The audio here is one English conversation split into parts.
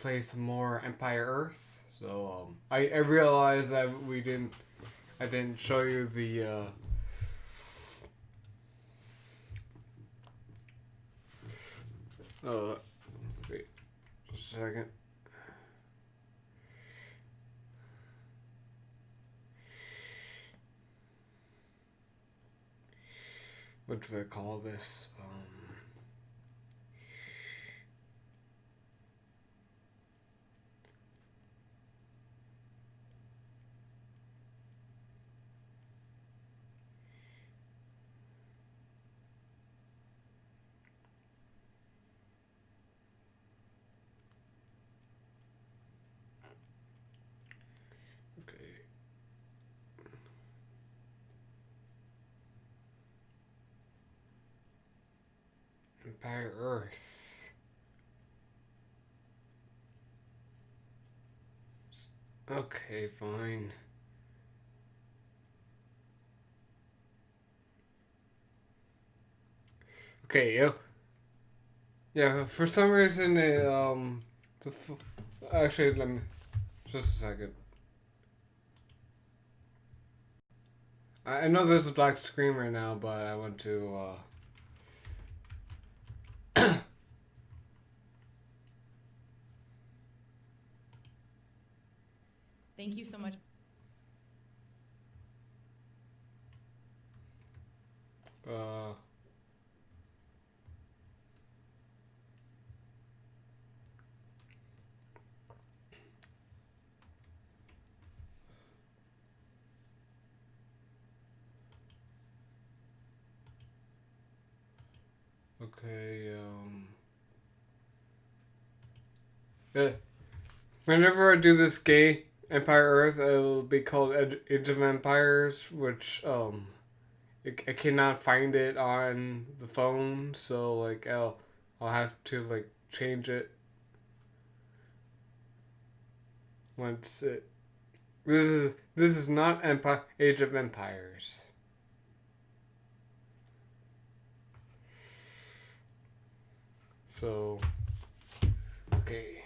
play some more Empire Earth. So I realized that I didn't show you the wait just a second. What do I call this? Okay. Empire Earth. Okay, fine. Okay, yeah. For some reason, actually, let me just a second. I know there's a black screen right now, but I want to. Thank you so much. Uh, okay. Yeah. Whenever I do this gay Empire Earth, it'll be called Age of Empires, which I cannot find it on the phone, so like I'll have to like change it once it. This is not Empire Age of Empires. So okay.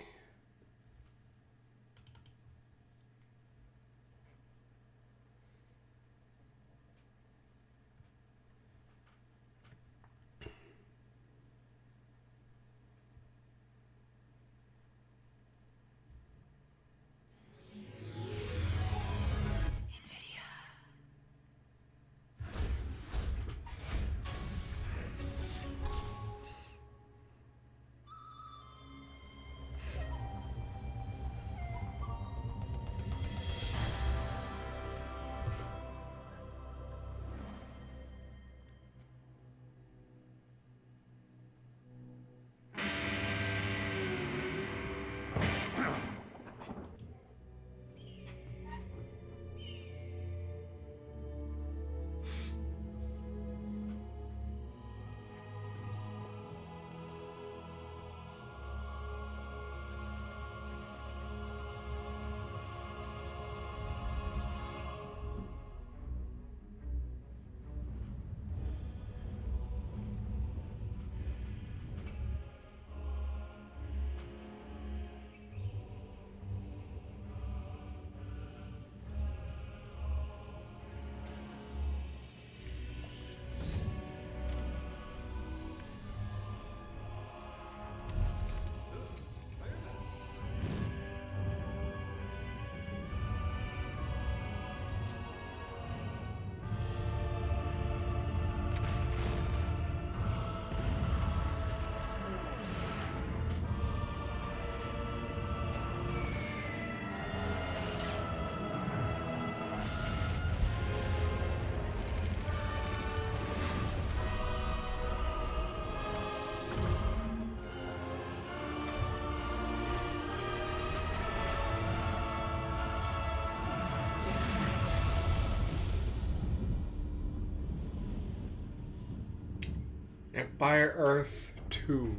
Empire Earth 2.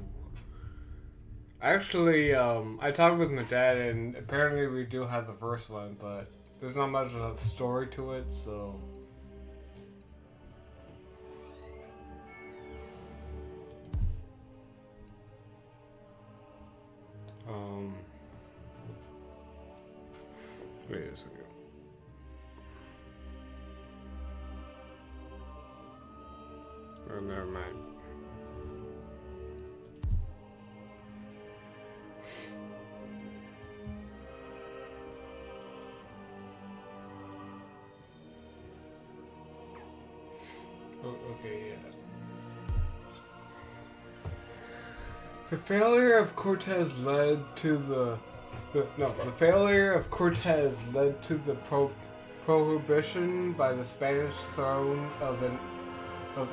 Actually, I talked with my dad, and apparently we do have the first one, but there's not much of a story to it, so. Um, Wait a second. Oh, never mind. Oh, okay, yeah. The failure of Cortez led to the failure of Cortez led to the prohibition by the Spanish throne of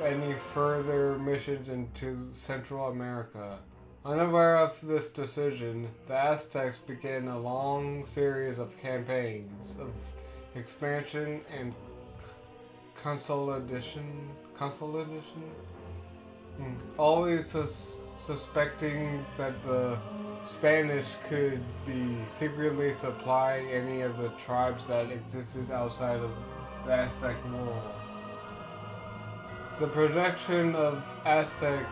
any further missions into Central America. Unaware of this decision, the Aztecs began a long series of campaigns of expansion and consolidation, always suspecting that the Spanish could be secretly supply any of the tribes that existed outside of the Aztec world. The projection of Aztec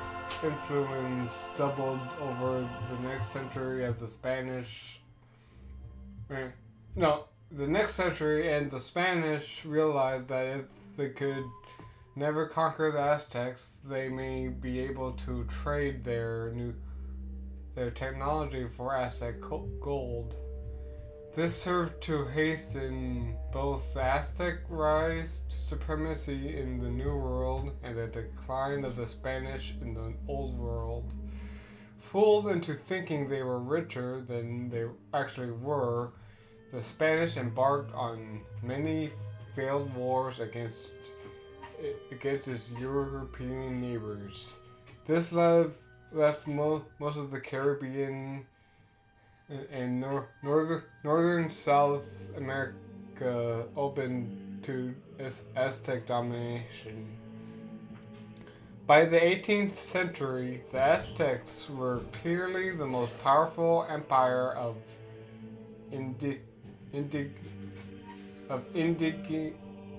influence doubled over the next century of the Spanish. The next century, and the Spanish realized that if they could never conquer the Aztecs, they may be able to trade their technology for Aztec gold. This served to hasten both the Aztec rise to supremacy in the New World and the decline of the Spanish in the Old World. Fooled into thinking they were richer than they actually were, the Spanish embarked on many failed wars against its European neighbors. This left most of the Caribbean and northern South America open to Aztec domination. By the 18th century, the Aztecs were clearly the most powerful empire of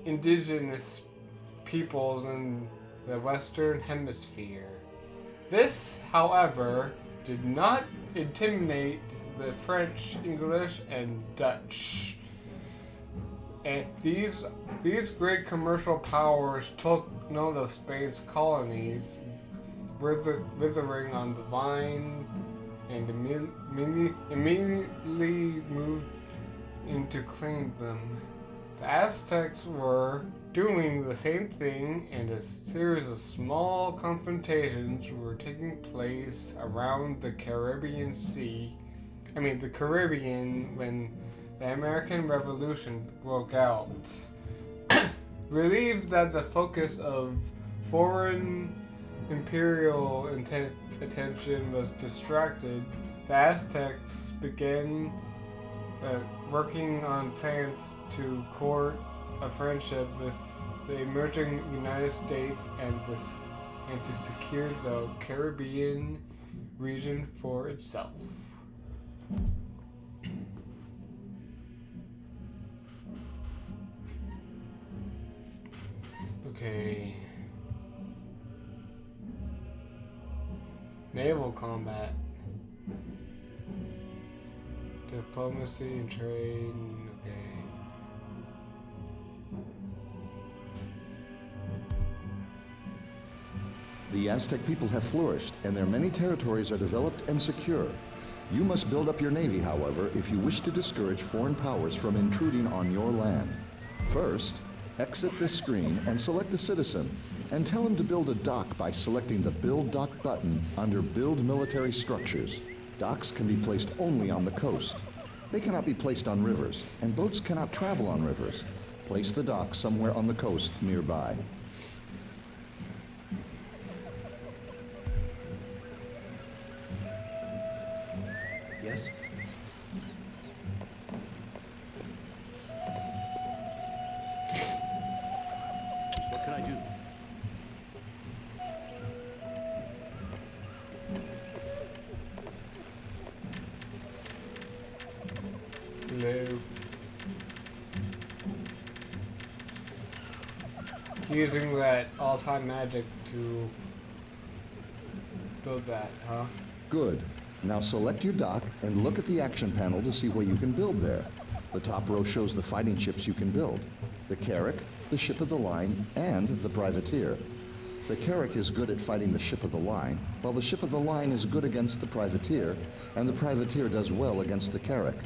indigenous peoples in the Western Hemisphere. This, however, did not intimidate the French, English, and Dutch. And these great commercial powers took note of Spain's colonies, withering on the vine, and immediately moved in to claim them. The Aztecs were doing the same thing, and a series of small confrontations were taking place around the Caribbean when the American Revolution broke out. Relieved that the focus of foreign imperial attention was distracted, the Aztecs began working on plans to court a friendship with the emerging United States and to secure the Caribbean region for itself. Okay. Naval combat. Diplomacy and trade. Okay. The Aztec people have flourished, and their many territories are developed and secure. You must build up your navy, however, if you wish to discourage foreign powers from intruding on your land. First, exit this screen and select a citizen, and tell him to build a dock by selecting the Build Dock button under Build Military Structures. Docks can be placed only on the coast. They cannot be placed on rivers, and boats cannot travel on rivers. Place the dock somewhere on the coast nearby. Yes? What can I do? Hello. Using that all-time magic to build that, huh? Good. Now select your dock and look at the action panel to see what you can build there. The top row shows the fighting ships you can build: the Carrack, the ship of the line, and the privateer. The Carrack is good at fighting the ship of the line, while the ship of the line is good against the privateer, and the privateer does well against the Carrack.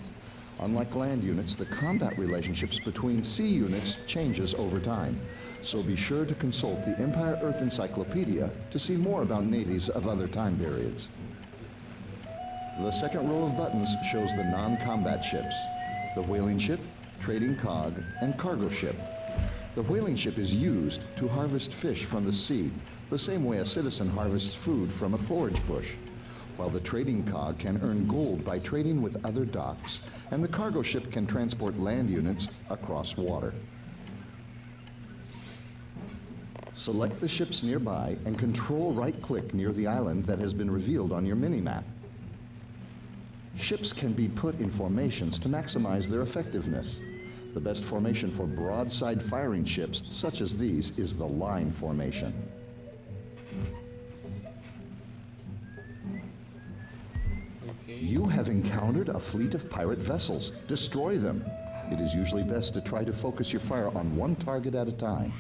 Unlike land units, the combat relationships between sea units changes over time, so be sure to consult the Empire Earth Encyclopedia to see more about navies of other time periods. The second row of buttons shows the non-combat ships: the whaling ship, trading cog, and cargo ship. The whaling ship is used to harvest fish from the sea, the same way a citizen harvests food from a forage bush, while the trading cog can earn gold by trading with other docks, and the cargo ship can transport land units across water. Select the ships nearby and control right-click near the island that has been revealed on your mini-map. Ships can be put in formations to maximize their effectiveness. The best formation for broadside firing ships such as these is the line formation. You have encountered a fleet of pirate vessels. Destroy them. It is usually best to try to focus your fire on one target at a time.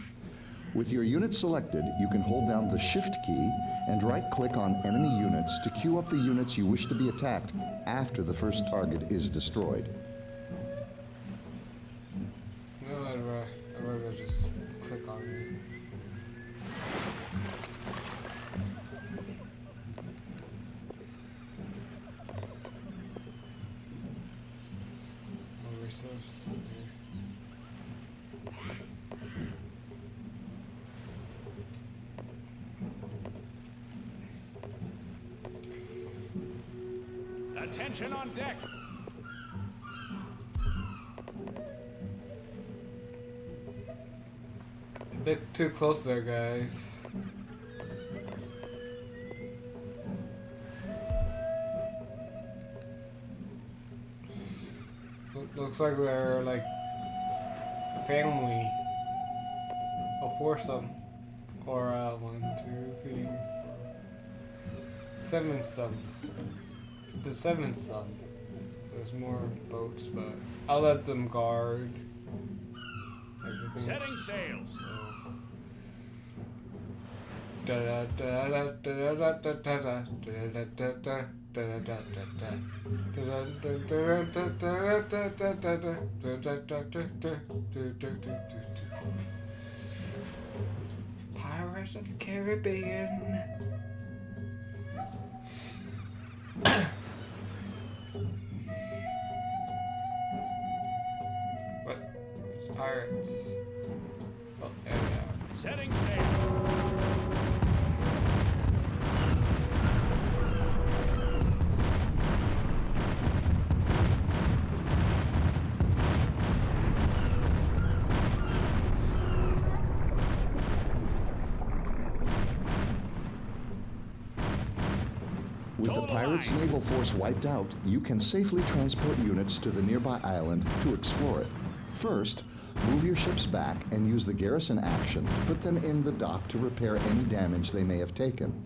With your unit selected, you can hold down the Shift key and right-click on enemy units to queue up the units you wish to be attacked after the first target is destroyed. No, I'd rather just click on it. More resources in here. Attention on deck! A bit too close there, guys. Looks like we're like a family, a foursome, or 1, 2, 3, 4, 7 some. It's a 7 some. There's more boats, but I'll let them guard everything. Setting sail. Pirates of the Caribbean. What? It's pirates. Oh, there we are. Setting sail. With the pirates' naval force wiped out, you can safely transport units to the nearby island to explore it. First, move your ships back and use the garrison action to put them in the dock to repair any damage they may have taken.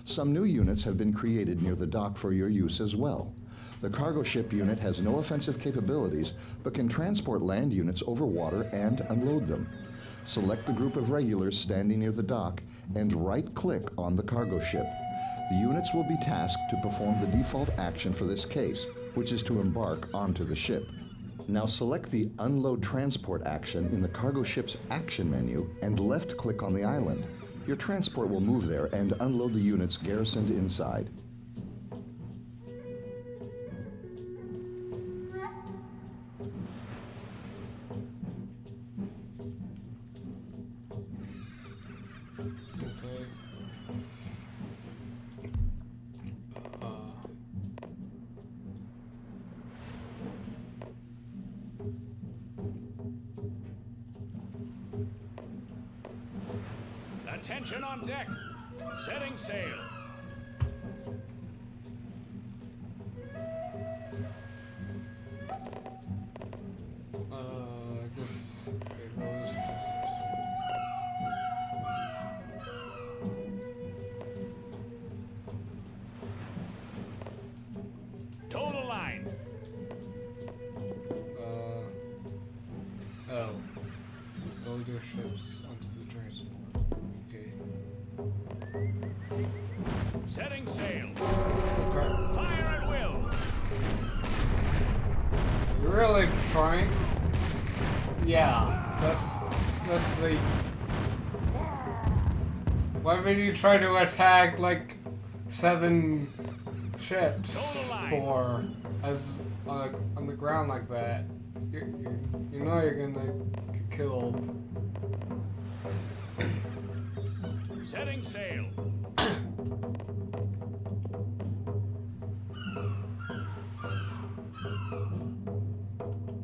Some new units have been created near the dock for your use as well. The cargo ship unit has no offensive capabilities, but can transport land units over water and unload them. Select the group of regulars standing near the dock and right-click on the cargo ship. The units will be tasked to perform the default action for this case, which is to embark onto the ship. Now select the Unload Transport action in the cargo ship's action menu and left-click on the island. Your transport will move there and unload the units garrisoned inside. Attention on deck. Setting sail. I guess it goes. Total line. other ships onto the transport. Okay. Setting sail. Okay. Fire at will. You're really trying? Yeah, that's the. Why would you try to attack like 7 ships for as on the ground like that? You know you're gonna get killed. Setting sail.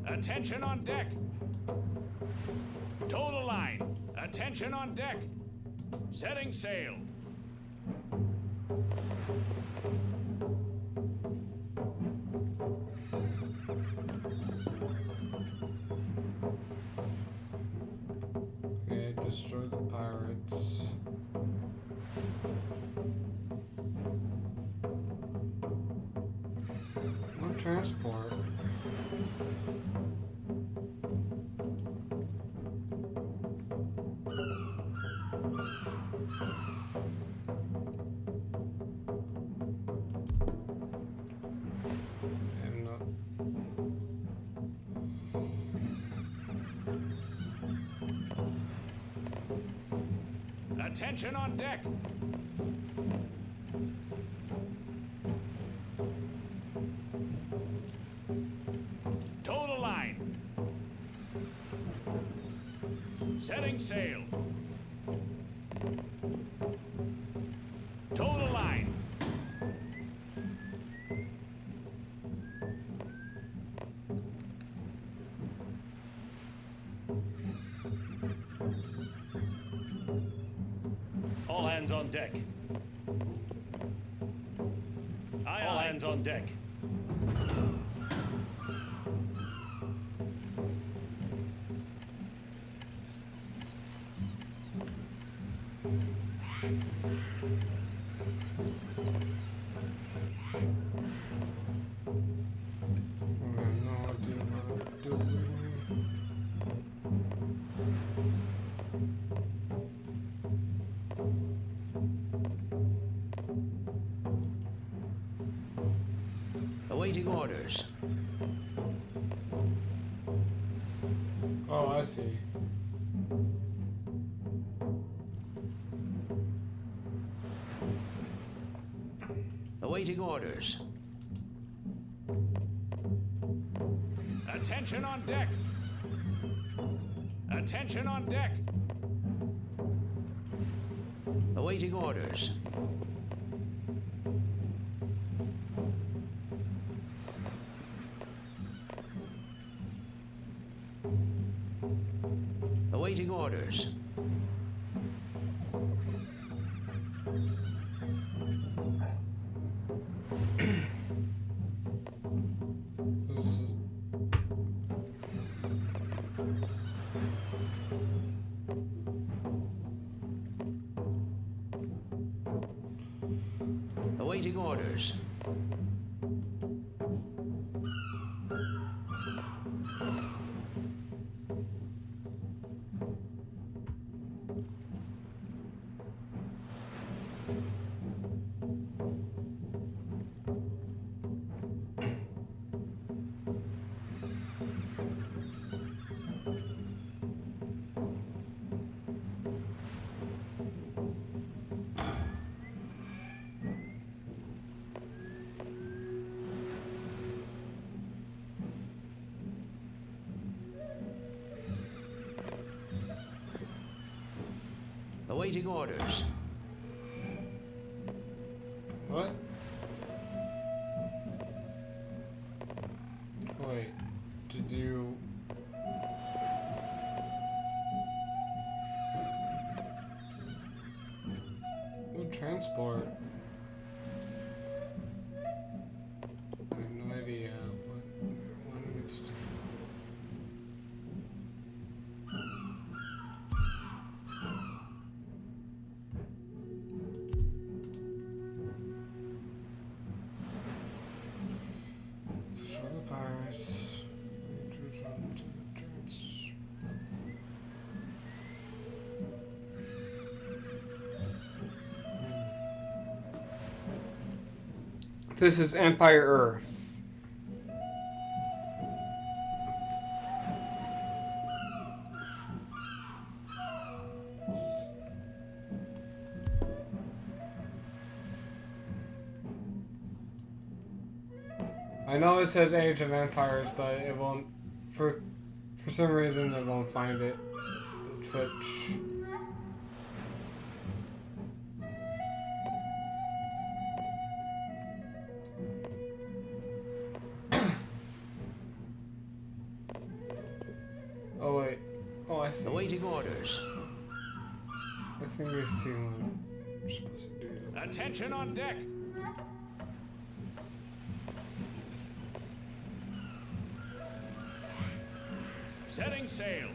Attention on deck. Total line. Attention on deck. Setting sail. Okay, destroy the pirates. No transport. I'm not. Attention on deck. Total line. Setting sail. Total line. All hands on deck. All hands on deck. I have no idea what I'm doing. Awaiting orders. Oh, I see. Awaiting orders. Attention on deck. Attention on deck. Awaiting orders. Awaiting orders. This is- Awaiting orders. Awaiting orders. What? Wait, did you... What transport? I have no idea. What am I to do? Destroy the pirates. Introduce them to the trans. This is Empire Earth. I know it says Age of Empires, but it won't. For some reason, it won't find it. Twitch. Oh wait. Oh, I see. Awaiting orders. I think I see what we're supposed to do. Attention on deck. Setting sail.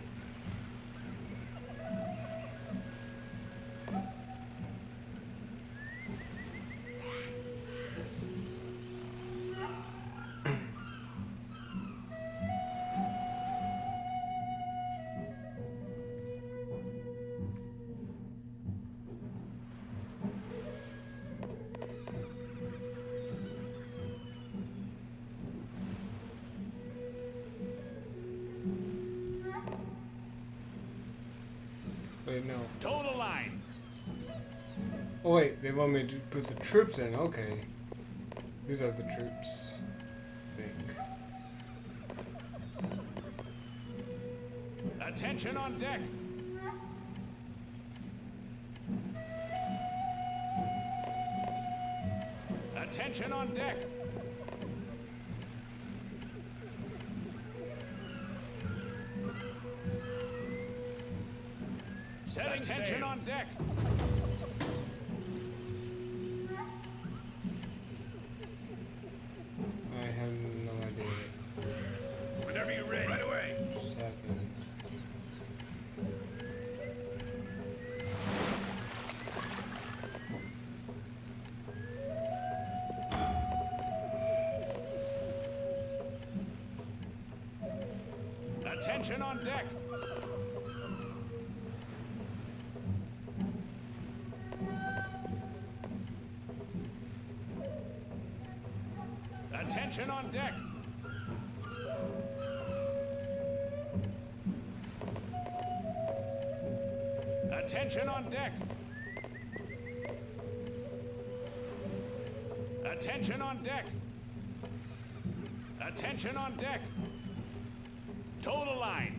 Wait, no. Total line. Oh wait, they want me to put the troops in. Okay. These are the troops. I think. Attention on deck. Attention on deck. Setting Attention sail. On deck. I have no idea. Whenever you're ready. Right away. What just happened. Attention on deck. Attention on deck. Attention on deck. Attention on deck. Attention on deck. Total line.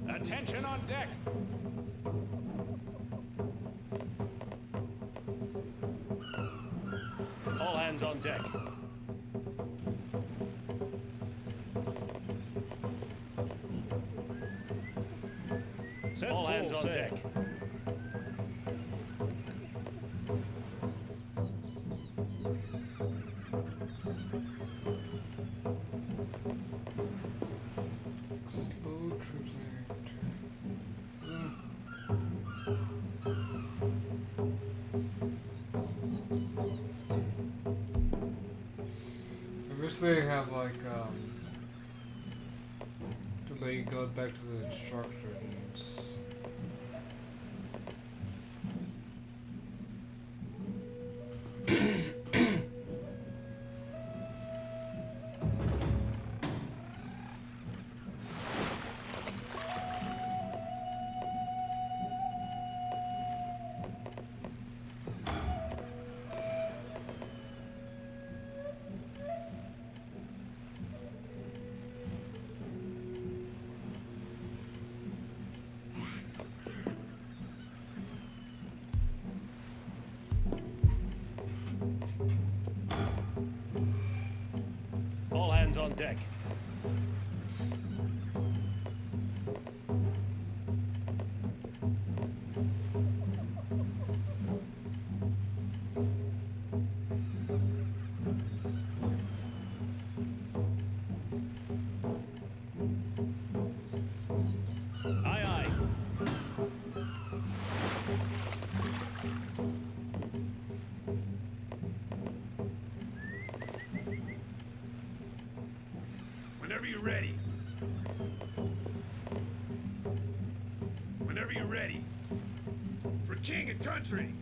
Attention on deck. All hands on deck. Set all hands on deck. Slow troops I wish they have like to let you go back to the instructions. on deck. Aye, aye. Whenever you're ready. Whenever you're ready. For king and country.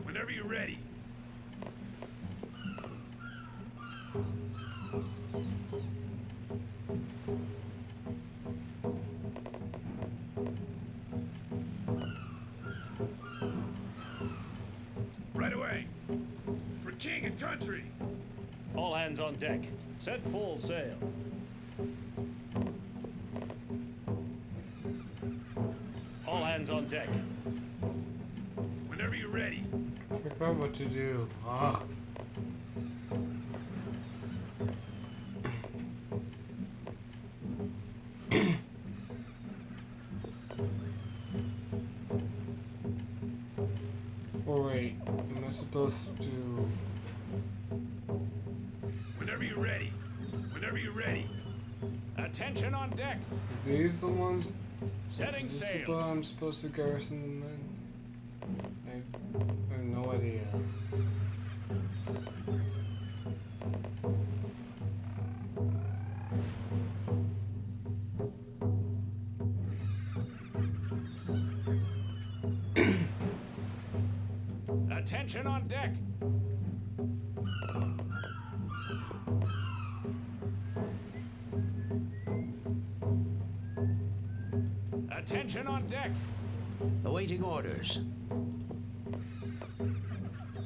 Whenever you're ready. Right away. For king and country. All hands on deck. Set full sail. All hands on deck. Whenever you're ready. I forgot what to do. Ah. Oh wait, am I supposed to? Whenever you're ready. Whenever you're ready. Attention on deck. Are these the ones? Setting Is this the sail. one I'm supposed to garrison them in? I have no idea. Attention on deck. Attention on deck. Awaiting orders.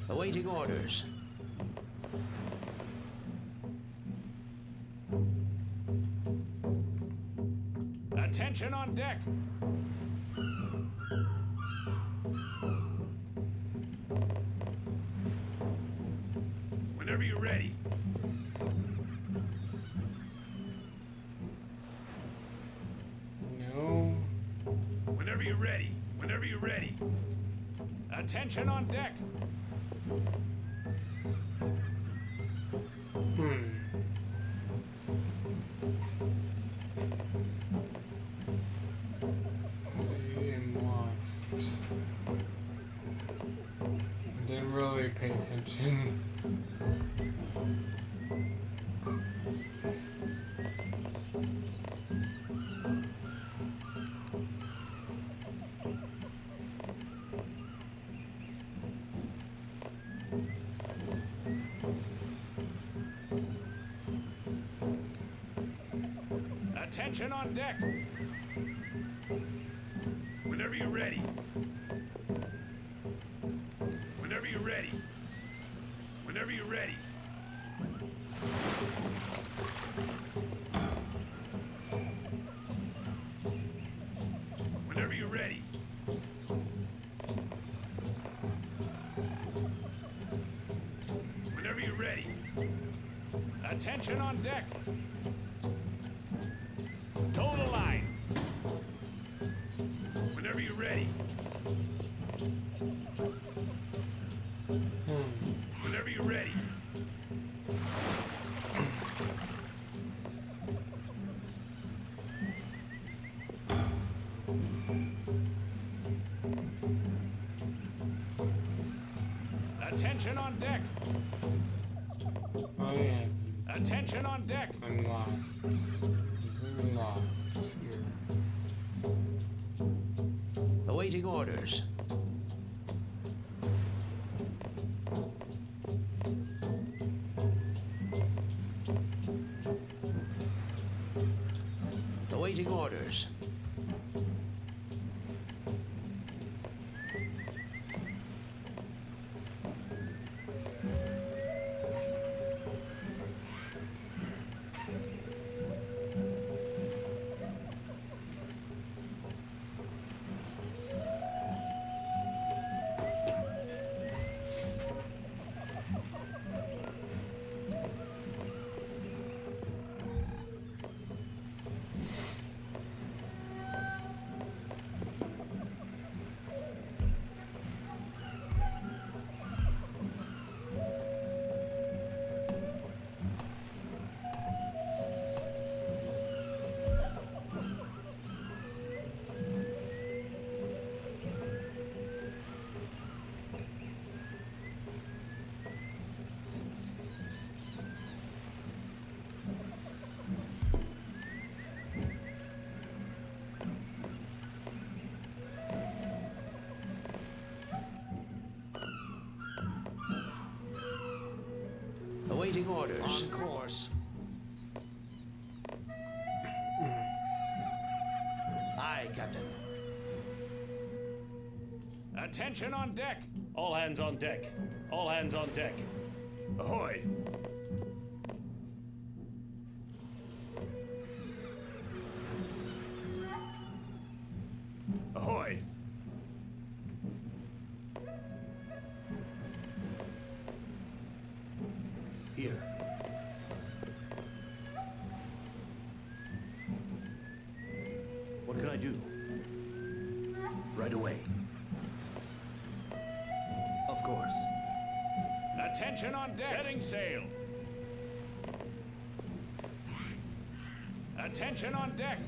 Awaiting orders. Attention on deck. Whenever you're ready. No. Whenever you're ready. Whenever you're ready. Attention on deck. I am lost. I didn't really pay attention. Attention on deck. Whenever you're ready. Whenever you're ready. Whenever you're ready. Whenever you're ready. Whenever you're ready. Attention on deck. Tow the line. Whenever you're ready. Whenever you're ready. Attention on deck. Oh yeah, Attention on deck. I'm lost. Completely lost here. Awaiting orders. Awaiting orders. Awaiting orders. On course. Aye, Captain. Attention on deck. All hands on deck. All hands on deck. Ahoy. Ahoy. Here. What can I do? Right away. Of course. Attention on deck. Setting sail. Attention on deck.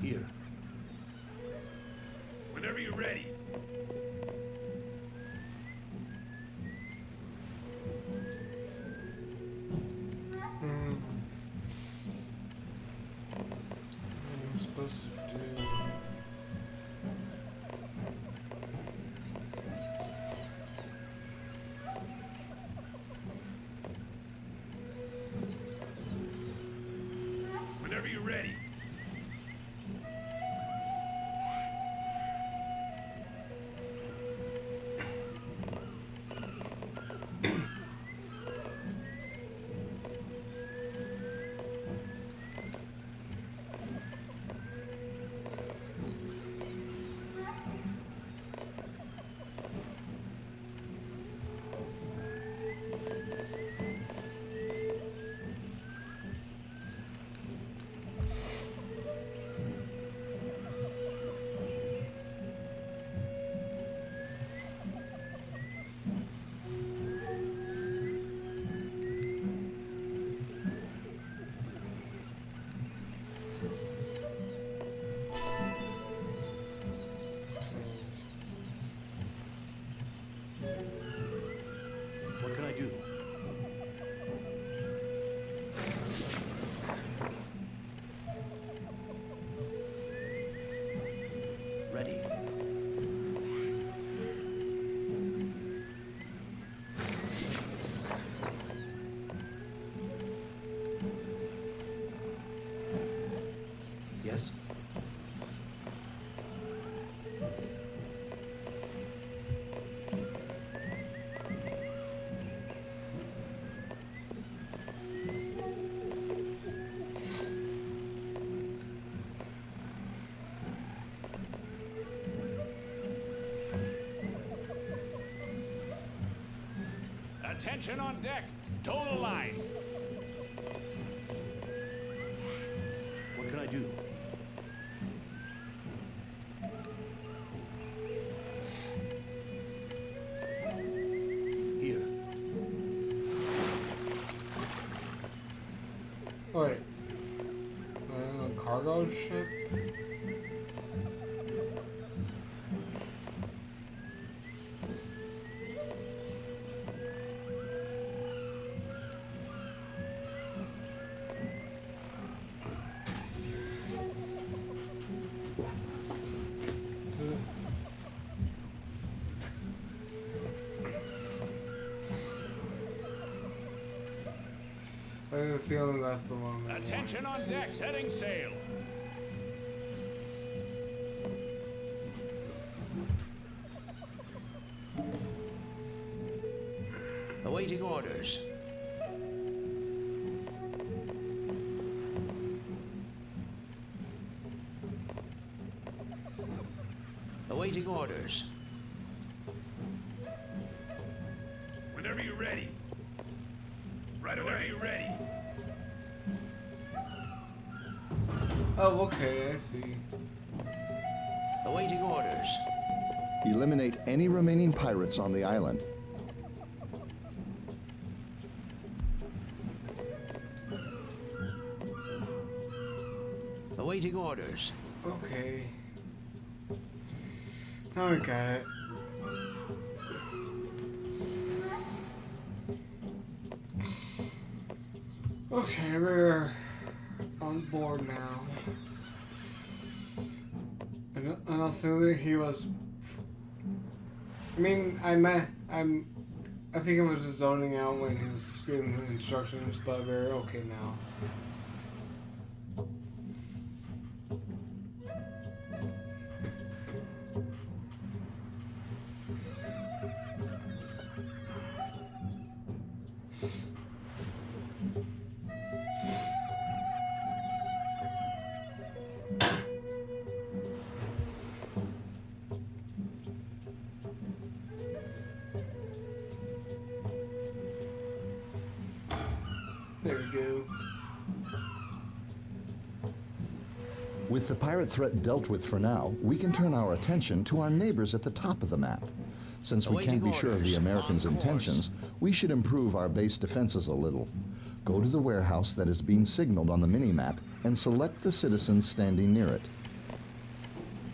Here. Whenever you're ready. What am I supposed to do? Whenever you're ready. What can I do? Ready. Yes. Attention on deck. Tow the line. What can I do? Here. Wait. A cargo ship? I have a feeling that's the one. that I want. Attention on deck. Setting sail. Awaiting orders. Awaiting orders. Whenever you're ready. Right away. Whenever you're ready. Oh, okay, I see. Awaiting orders. Eliminate any remaining pirates on the island. Awaiting orders. Okay. Now we got it. Okay, we're on board now. And honestly, he was. I mean, I think I was just zoning out when he was giving the instructions, but we're okay now. There we go. With the pirate threat dealt with for now, we can turn our attention to our neighbors at the top of the map. Since we can't be sure of the Americans' intentions, we should improve our base defenses a little. Go to the warehouse that is being signaled on the mini-map and select the citizens standing near it.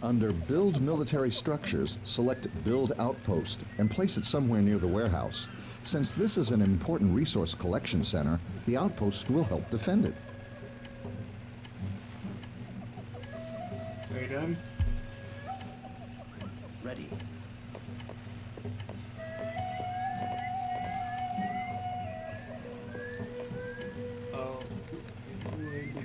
Under Build Military Structures, select Build Outpost and place it somewhere near the warehouse. Since this is an important resource collection center, the outpost will help defend it. Are you done? Ready. Oh. Wood.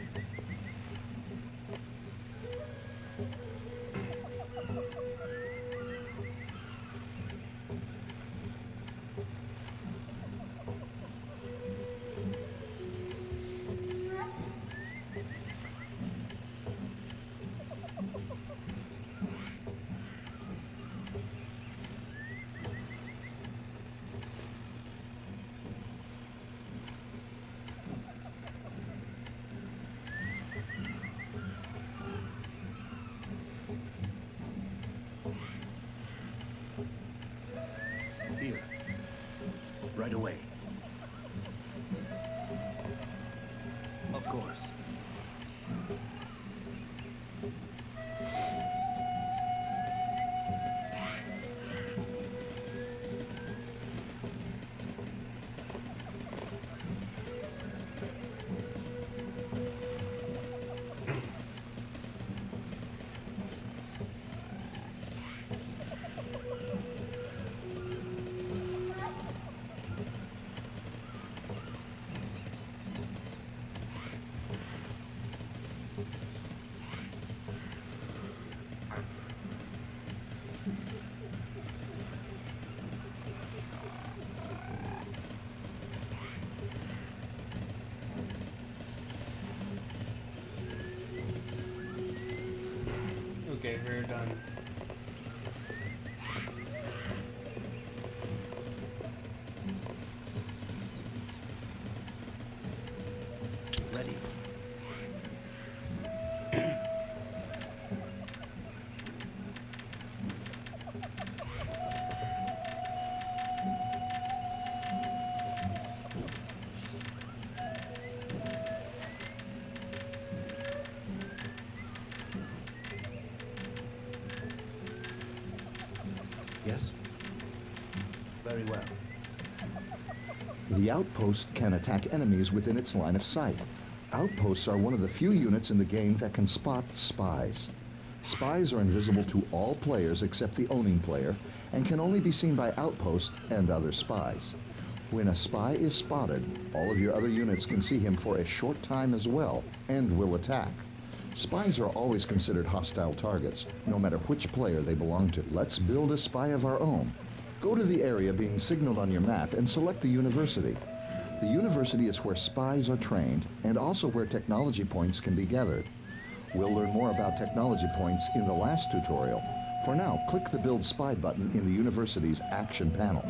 Here. Right away. Of course. Okay, we're done. Ready. Yes. Very well. The outpost can attack enemies within its line of sight. Outposts are one of the few units in the game that can spot spies. Spies are invisible to all players except the owning player and can only be seen by outposts and other spies. When a spy is spotted, all of your other units can see him for a short time as well and will attack. Spies are always considered hostile targets, no matter which player they belong to. Let's build a spy of our own. Go to the area being signaled on your map and select the university. The university is where spies are trained and also where technology points can be gathered. We'll learn more about technology points in the last tutorial. For now, click the Build Spy button in the university's action panel.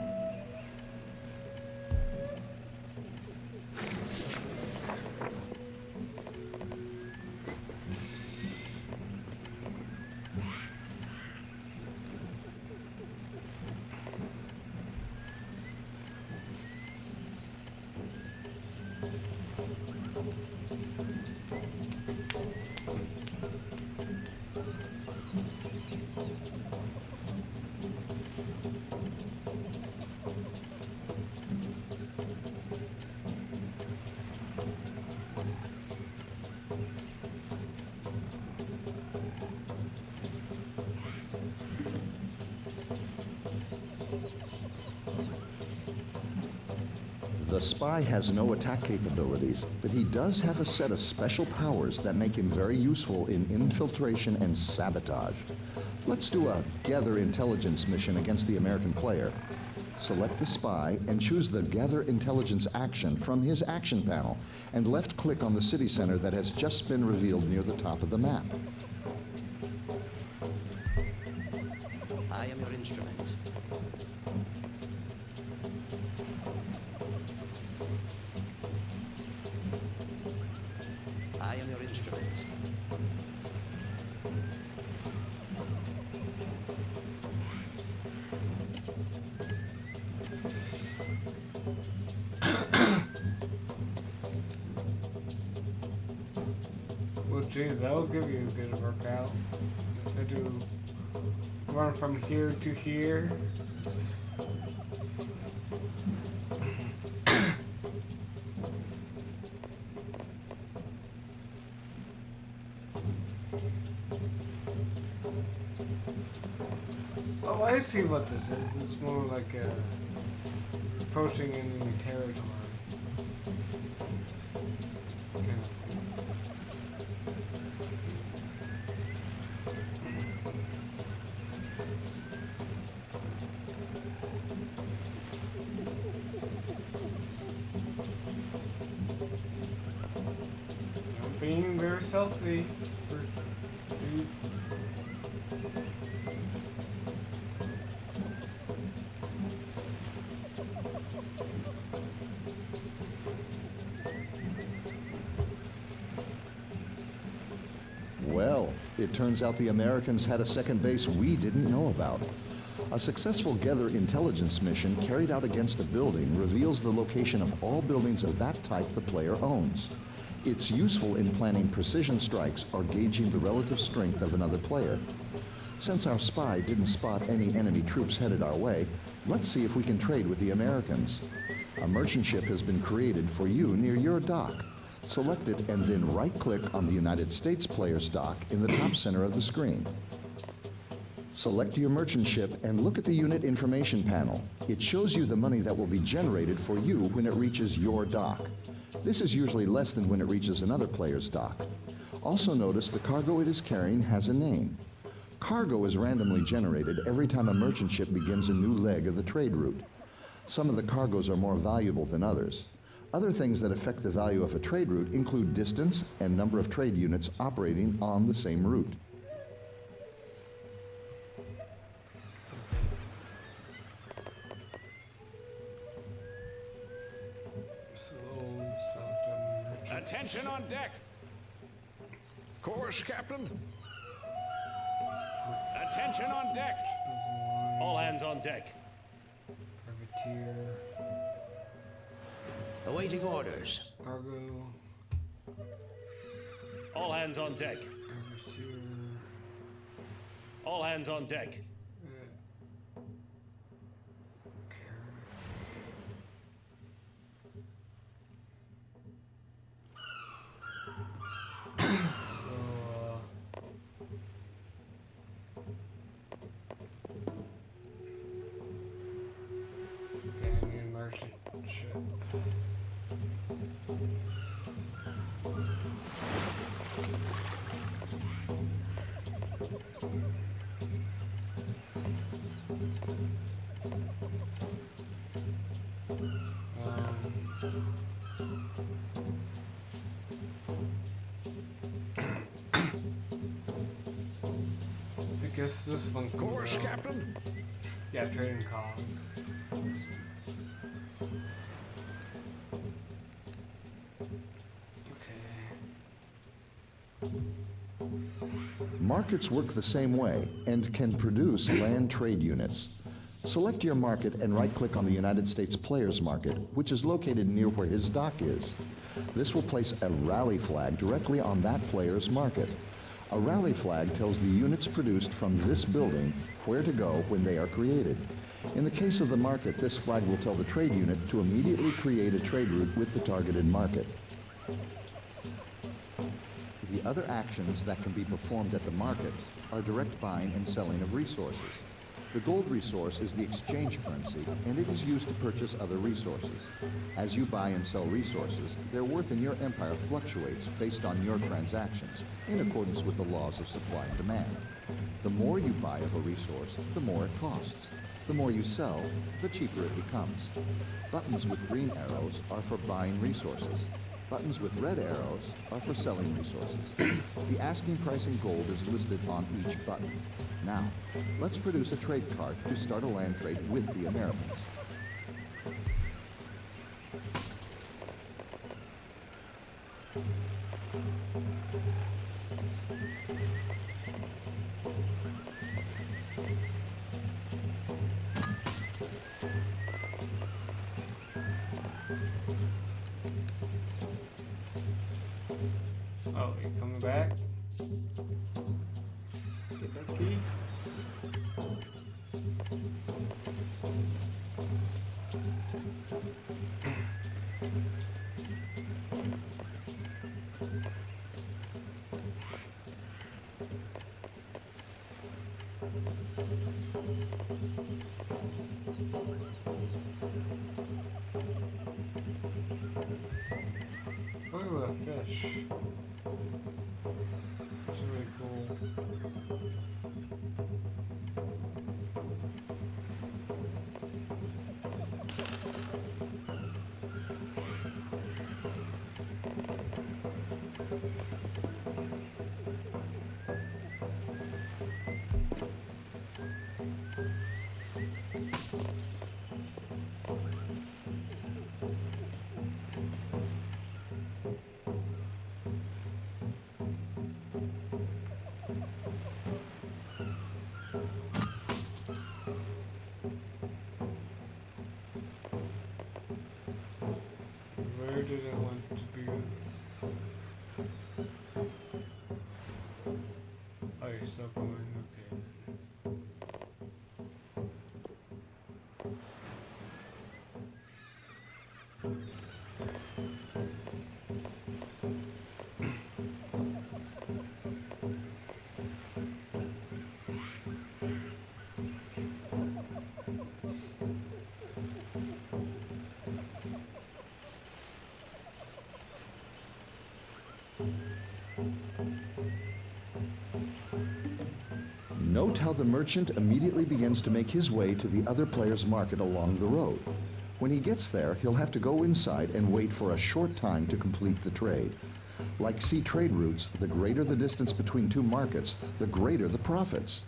The spy has no attack capabilities, but he does have a set of special powers that make him very useful in infiltration and sabotage. Let's do a gather intelligence mission against the American player. Select the spy and choose the gather intelligence action from his action panel, and left-click on the city center that has just been revealed near the top of the map. I am your instrument. I am your instrument. Well, geez, that'll give you a good workout. I do run from here to here. Oh, I see what this is. It's more like approaching enemy territory. Kind of thing. I'm being very stealthy for food. Well, it turns out the Americans had a second base we didn't know about. A successful Gather intelligence mission carried out against a building reveals the location of all buildings of that type the player owns. It's useful in planning precision strikes or gauging the relative strength of another player. Since our spy didn't spot any enemy troops headed our way, let's see if we can trade with the Americans. A merchant ship has been created for you near your dock. Select it and then right-click on the United States player's dock in the top center of the screen. Select your merchant ship and look at the unit information panel. It shows you the money that will be generated for you when it reaches your dock. This is usually less than when it reaches another player's dock. Also notice the cargo it is carrying has a name. Cargo is randomly generated every time a merchant ship begins a new leg of the trade route. Some of the cargoes are more valuable than others. Other things that affect the value of a trade route include distance and number of trade units operating on the same route. Attention on deck. Course, Captain? Attention on deck. All hands on deck. Privateer, Awaiting orders. cargo, All hands on deck. privateer, All hands on deck. Canyon merchant ship. I guess this one can Course, go. Captain? Yeah, trading call. Markets work the same way and can produce land trade units. Select your market and right-click on the United States Players Market, which is located near where his dock is. This will place a rally flag directly on that player's market. A rally flag tells the units produced from this building where to go when they are created. In the case of the market, this flag will tell the trade unit to immediately create a trade route with the targeted market. The other actions that can be performed at the market are direct buying and selling of resources. The gold resource is the exchange currency, and it is used to purchase other resources. As you buy and sell resources, their worth in your empire fluctuates based on your transactions, in accordance with the laws of supply and demand. The more you buy of a resource, the more it costs. The more you sell, the cheaper it becomes. Buttons with green arrows are for buying resources. Buttons with red arrows are for selling resources. The asking price in gold is listed on each button. Now, let's produce a trade cart to start a land trade with the Americans. Oh, you coming back? Get that key. Look at the fish. It's really cool. Where did I want to be? Oh, you're still going? Okay. Note how the merchant immediately begins to make his way to the other player's market along the road. When he gets there, he'll have to go inside and wait for a short time to complete the trade. Like sea trade routes, the greater the distance between two markets, the greater the profits.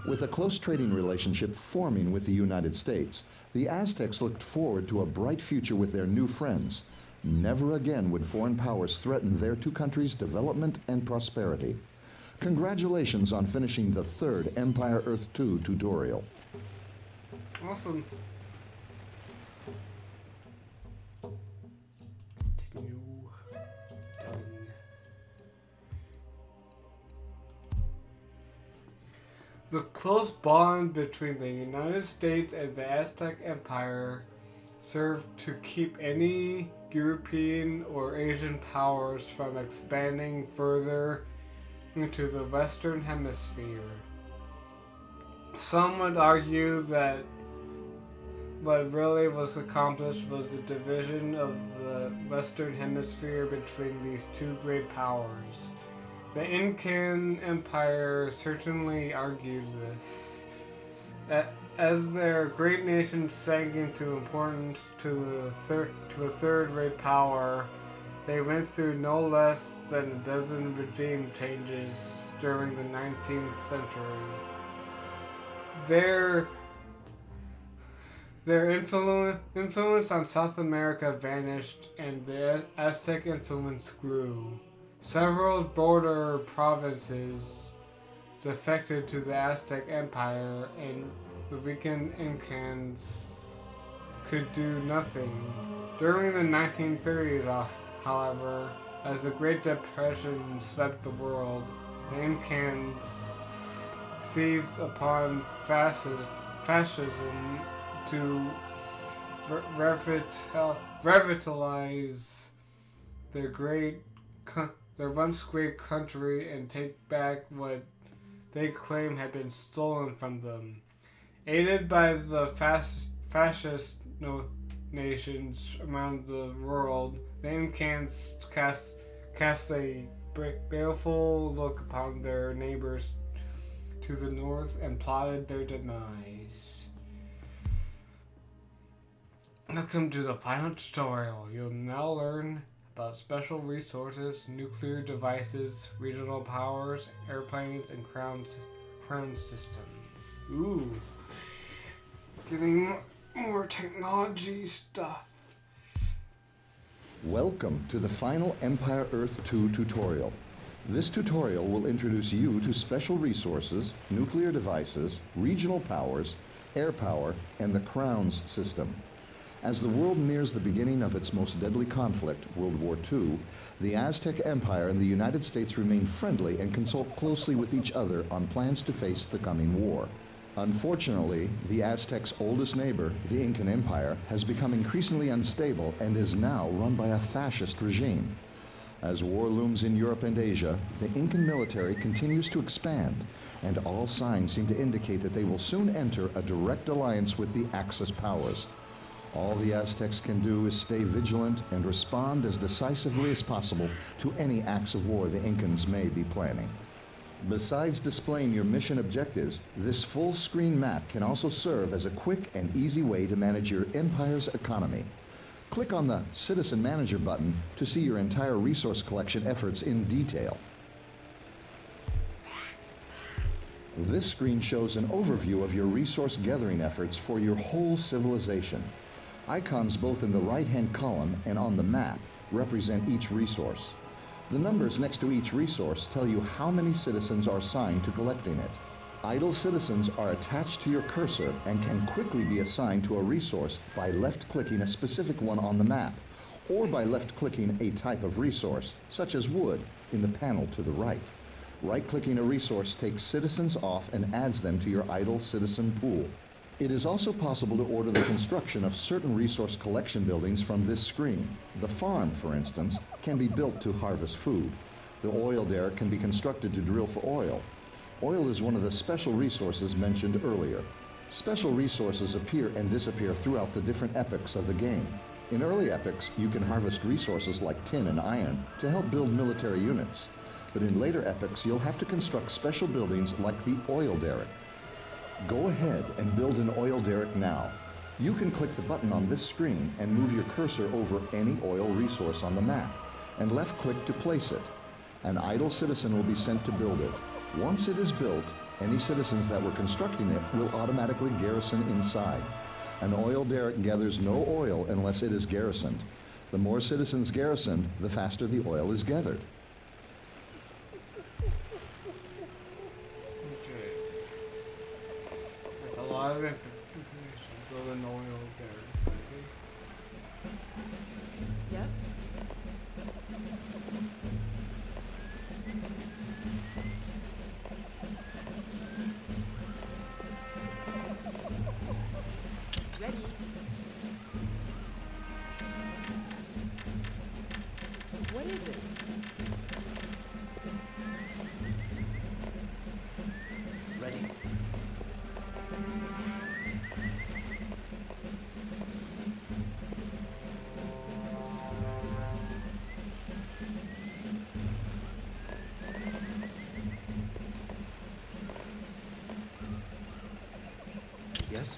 With a close trading relationship forming with the United States, the Aztecs looked forward to a bright future with their new friends. Never again would foreign powers threaten their two countries' development and prosperity. Congratulations on finishing the third Empire Earth 2 tutorial. Awesome. Continue. Done. The close bond between the United States and the Aztec Empire served to keep any European or Asian powers from expanding further into the Western Hemisphere. Some would argue that what really was accomplished was the division of the Western Hemisphere between these two great powers. The Incan Empire certainly argued this. As their great nation sank into importance to a third-rate power, they went through no less than a dozen regime changes during the 19th century. Their influence on South America vanished and the Aztec influence grew. Several border provinces defected to the Aztec Empire, and the weakened Incans could do nothing. During the 1930s, however, as the Great Depression swept the world, the Incans seized upon fascism to revitalize their once great country and take back what they claim had been stolen from them. Aided by the fascist nations around the world, the Incans cast a baleful look upon their neighbors to the north and plotted their demise. Welcome to the final tutorial. You'll now learn about special resources, nuclear devices, regional powers, airplanes, and crown system. Ooh. Getting more technology stuff. Welcome to the final Empire Earth 2 tutorial. This tutorial will introduce you to special resources, nuclear devices, regional powers, air power, and the crowns system. As the world nears the beginning of its most deadly conflict, World War II, the Aztec Empire and the United States remain friendly and consult closely with each other on plans to face the coming war. Unfortunately, the Aztecs' oldest neighbor, the Incan Empire, has become increasingly unstable and is now run by a fascist regime. As war looms in Europe and Asia, the Incan military continues to expand, and all signs seem to indicate that they will soon enter a direct alliance with the Axis powers. All the Aztecs can do is stay vigilant and respond as decisively as possible to any acts of war the Incans may be planning. Besides displaying your mission objectives, this full-screen map can also serve as a quick and easy way to manage your empire's economy. Click on the Citizen Manager button to see your entire resource collection efforts in detail. This screen shows an overview of your resource gathering efforts for your whole civilization. Icons both in the right-hand column and on the map represent each resource. The numbers next to each resource tell you how many citizens are assigned to collecting it. Idle citizens are attached to your cursor and can quickly be assigned to a resource by left-clicking a specific one on the map, or by left-clicking a type of resource, such as wood, in the panel to the right. Right-clicking a resource takes citizens off and adds them to your idle citizen pool. It is also possible to order the construction of certain resource collection buildings from this screen. The farm, for instance, can be built to harvest food. The oil derrick can be constructed to drill for oil. Oil is one of the special resources mentioned earlier. Special resources appear and disappear throughout the different epochs of the game. In early epochs, you can harvest resources like tin and iron to help build military units. But in later epochs, you'll have to construct special buildings like the oil derrick. Go ahead and build an oil derrick now. You can click the button on this screen and move your cursor over any oil resource on the map, and left-click to place it. An idle citizen will be sent to build it. Once it is built, any citizens that were constructing it will automatically garrison inside. An oil derrick gathers no oil unless it is garrisoned. The more citizens garrisoned, the faster the oil is gathered. Okay. That's a lot of information. Build an oil derrick. Okay. Yes? Ready. What is it? Ready. Yes?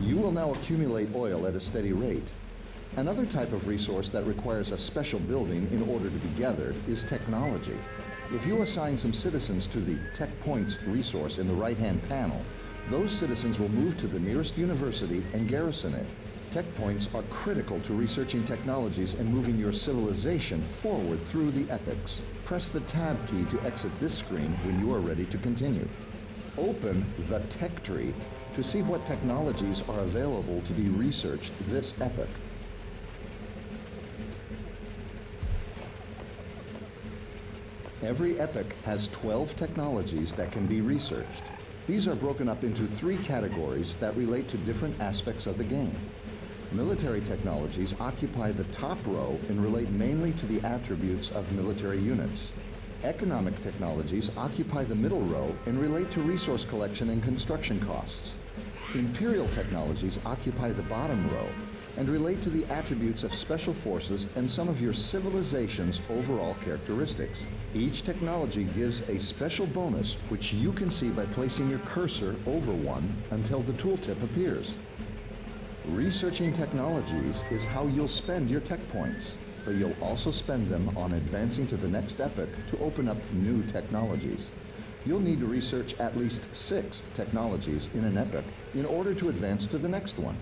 You will now accumulate oil at a steady rate. Another type of resource that requires a special building in order to be gathered is technology. If you assign some citizens to the Tech Points resource in the right-hand panel, those citizens will move to the nearest university and garrison it. Tech Points are critical to researching technologies and moving your civilization forward through the epochs. Press the Tab key to exit this screen when you are ready to continue. Open the Tech Tree to see what technologies are available to be researched this epoch. Every epoch has 12 technologies that can be researched. These are broken up into 3 categories that relate to different aspects of the game. Military technologies occupy the top row and relate mainly to the attributes of military units. Economic technologies occupy the middle row and relate to resource collection and construction costs. Imperial technologies occupy the bottom row and relate to the attributes of special forces and some of your civilization's overall characteristics. Each technology gives a special bonus which you can see by placing your cursor over one until the tooltip appears. Researching technologies is how you'll spend your tech points, but you'll also spend them on advancing to the next epoch to open up new technologies. You'll need to research at least 6 technologies in an epoch in order to advance to the next one.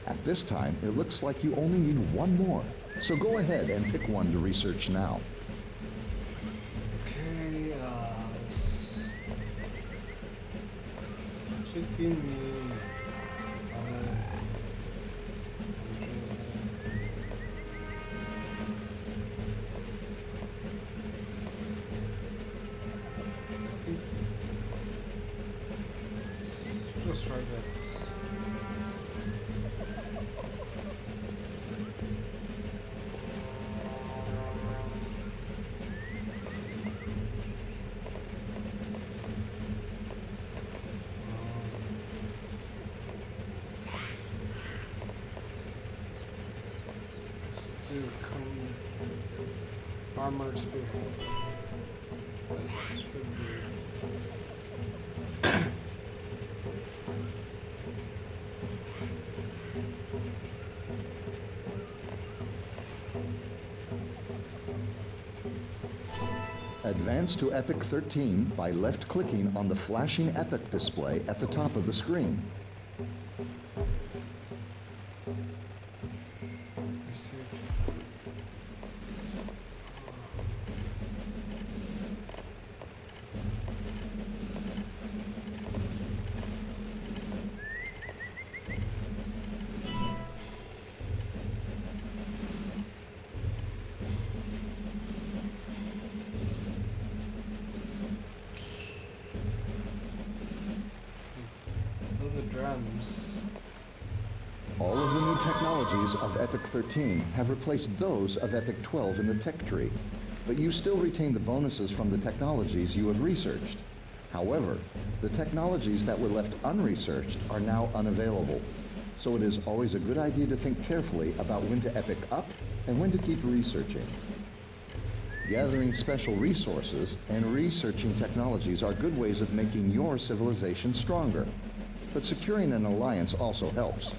At this time, it looks like you only need 1 more, so go ahead and pick one to research now. Okay, should be me. Let's try this. Let's do armored spearhead. That's pretty weird. Advance to Epoch 13 by left-clicking on the flashing Epoch display at the top of the screen. Drums. All of the new technologies of Epoch 13 have replaced those of Epoch 12 in the tech tree, but you still retain the bonuses from the technologies you have researched. However, the technologies that were left unresearched are now unavailable, so it is always a good idea to think carefully about when to epoch up and when to keep researching. Gathering special resources and researching technologies are good ways of making your civilization stronger. But securing an alliance also helps.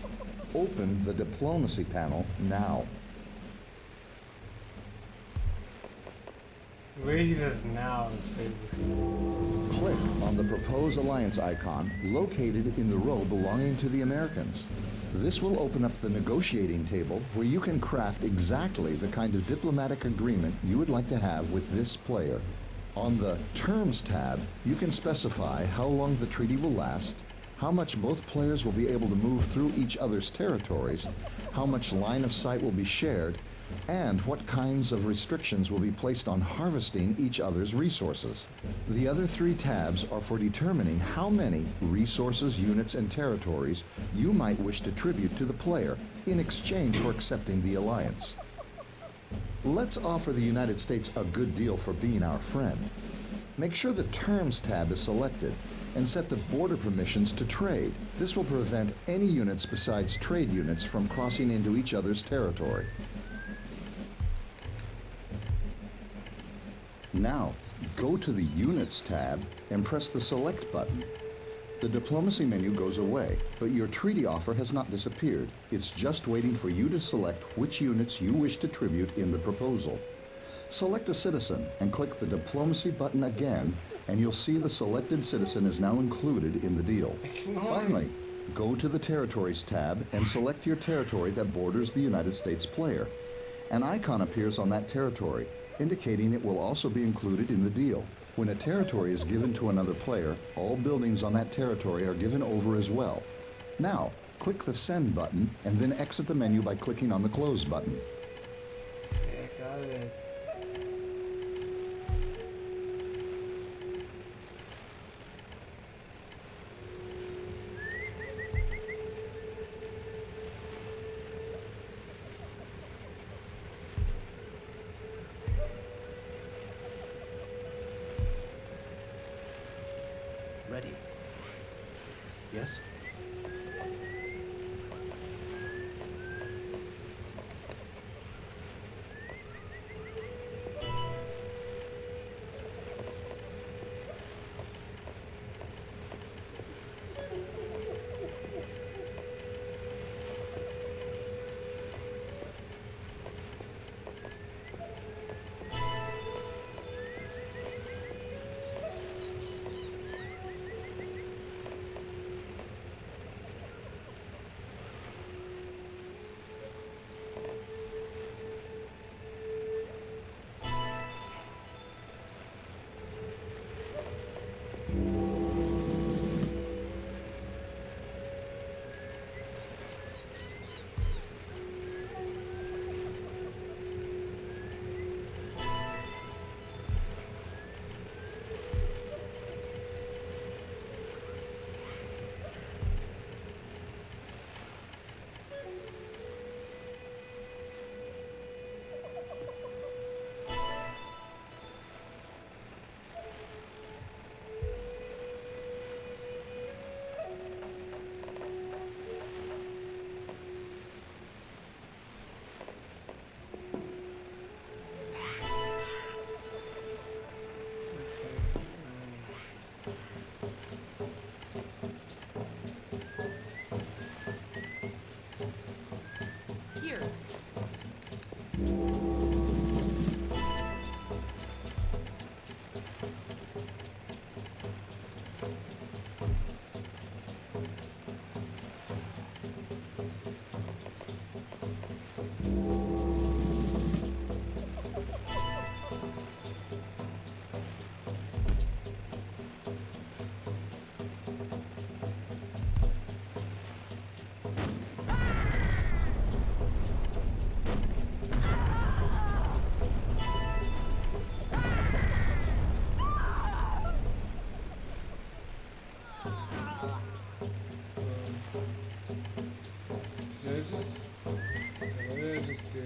Open the diplomacy panel now. The way he says now is favorite. Click on the Propose Alliance icon located in the row belonging to the Americans. This will open up the negotiating table where you can craft exactly the kind of diplomatic agreement you would like to have with this player. On the Terms tab, you can specify how long the treaty will last, how much both players will be able to move through each other's territories, how much line of sight will be shared, and what kinds of restrictions will be placed on harvesting each other's resources. The other 3 tabs are for determining how many resources, units, and territories you might wish to tribute to the player in exchange for accepting the alliance. Let's offer the United States a good deal for being our friend. Make sure the Terms tab is selected and set the border permissions to trade. This will prevent any units besides trade units from crossing into each other's territory. Now, go to the Units tab and press the Select button. The diplomacy menu goes away, but your treaty offer has not disappeared. It's just waiting for you to select which units you wish to tribute in the proposal. Select a citizen and click the diplomacy button again, and you'll see the selected citizen is now included in the deal. Finally, go to the Territories tab and select your territory that borders the United States player. An icon appears on that territory, indicating it will also be included in the deal. When a territory is given to another player, all buildings on that territory are given over as well. Now, click the Send button and then exit the menu by clicking on the Close button. Yeah, got it. Ready. Yes? Here. What did I just do?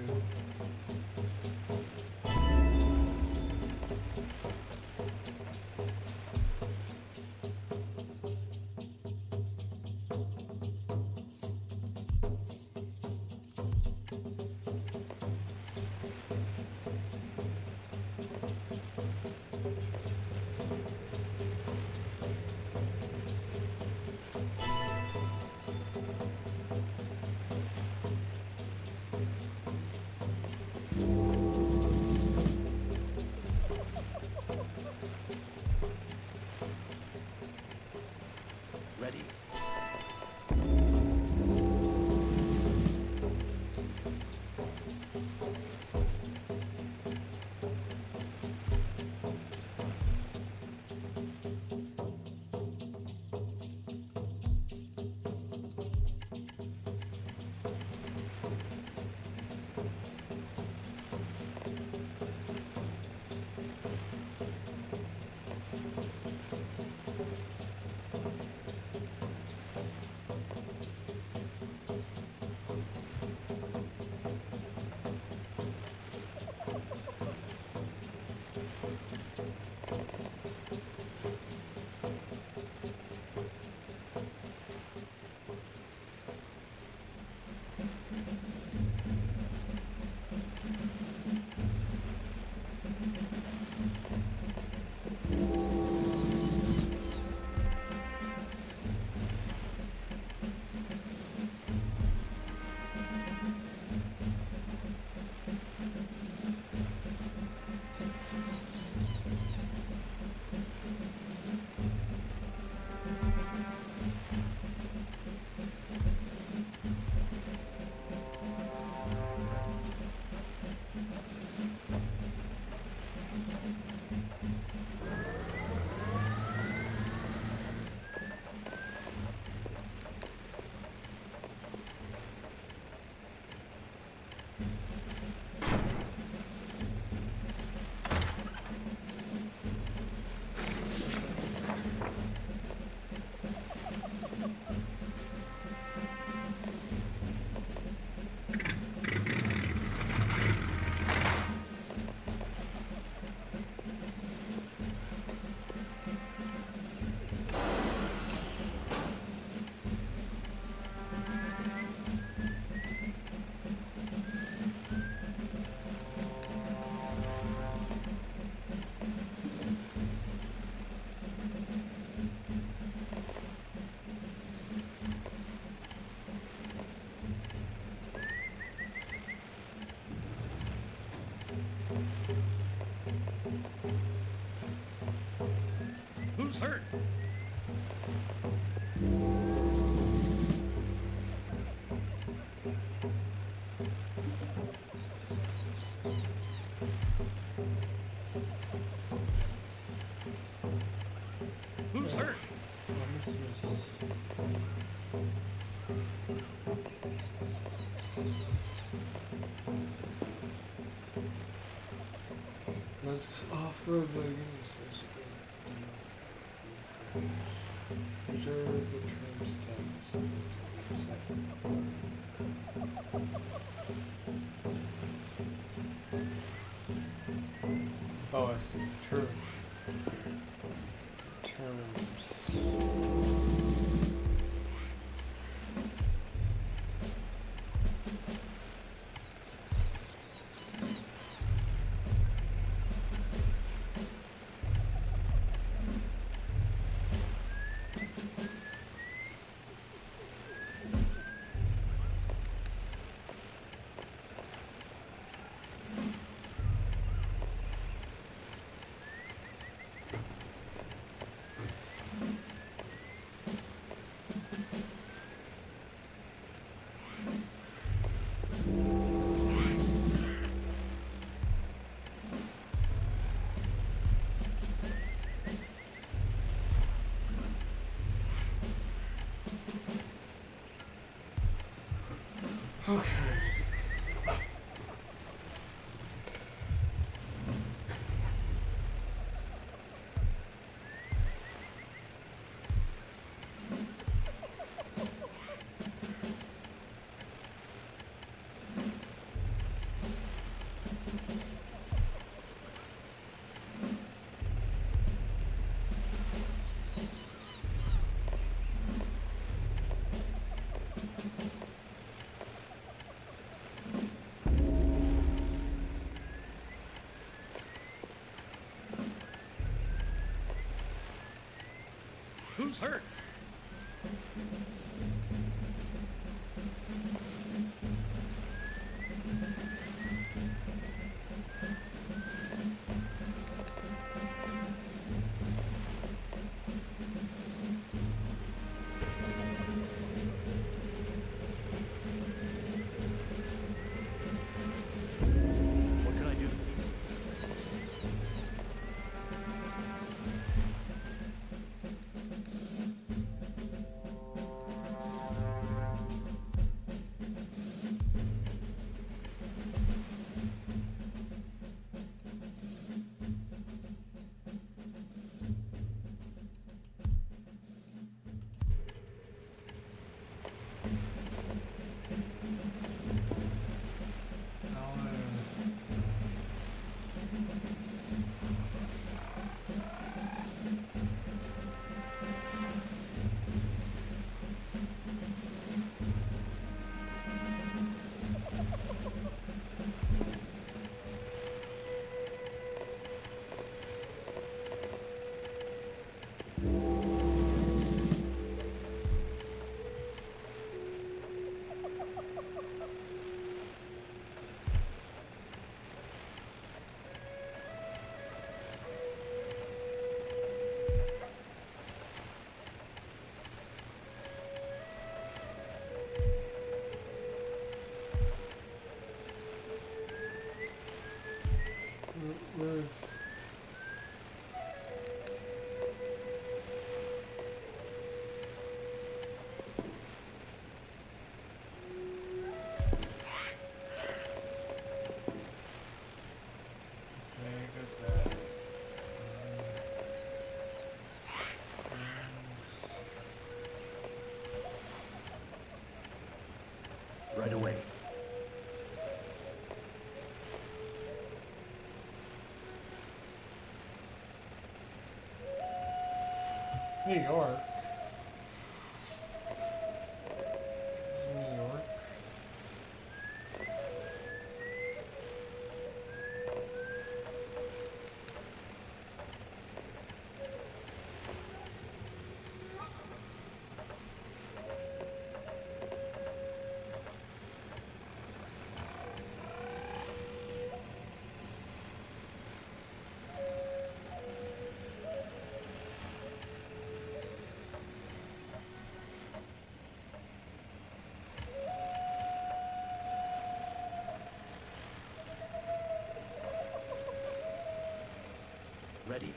Who's hurt? Who's hurt? This was... Let's offer the universe again. Ensure the terms tab Oh, I see. Terms. Okay. Who's hurt? What can I do? Where's... Okay, got that. Right away. New York. New York. ready.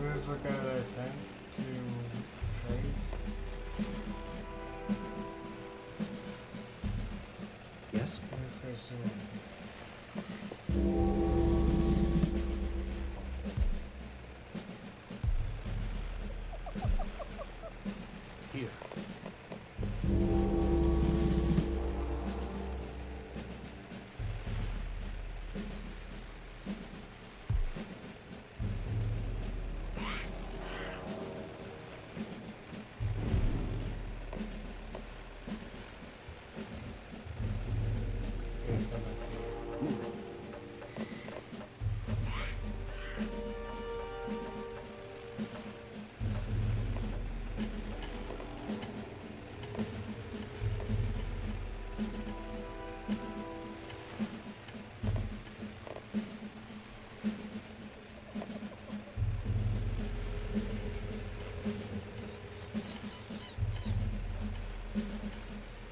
Where's the guy that I sent to Frank? Yes? What is this guy's doing? Here.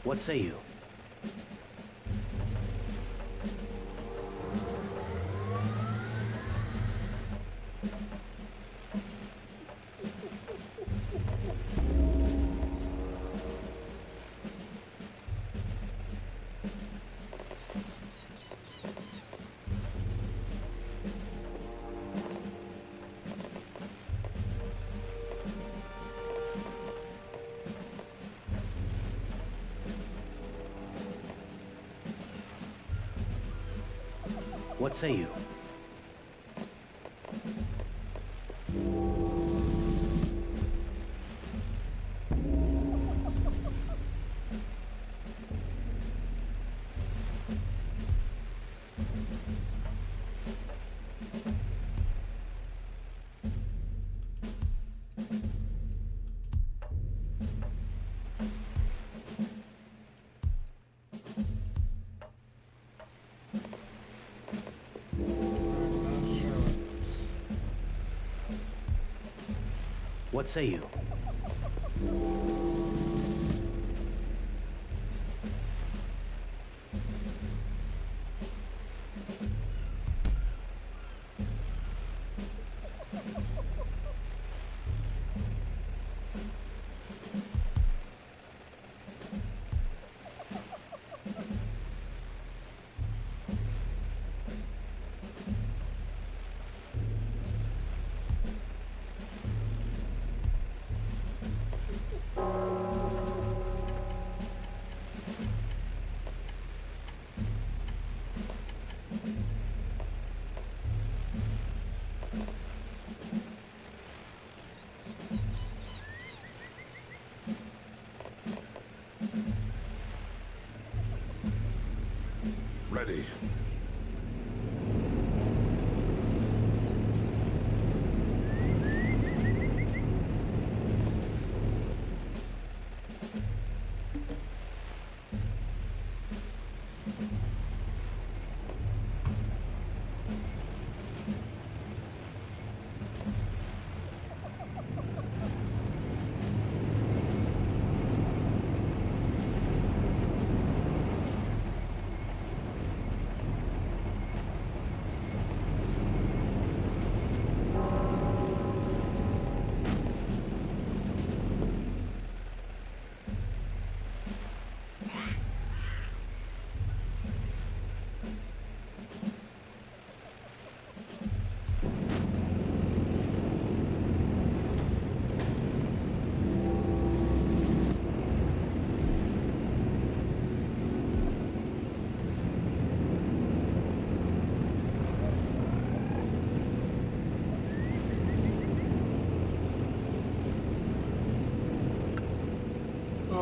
What say you? What say you? What say you? Ready.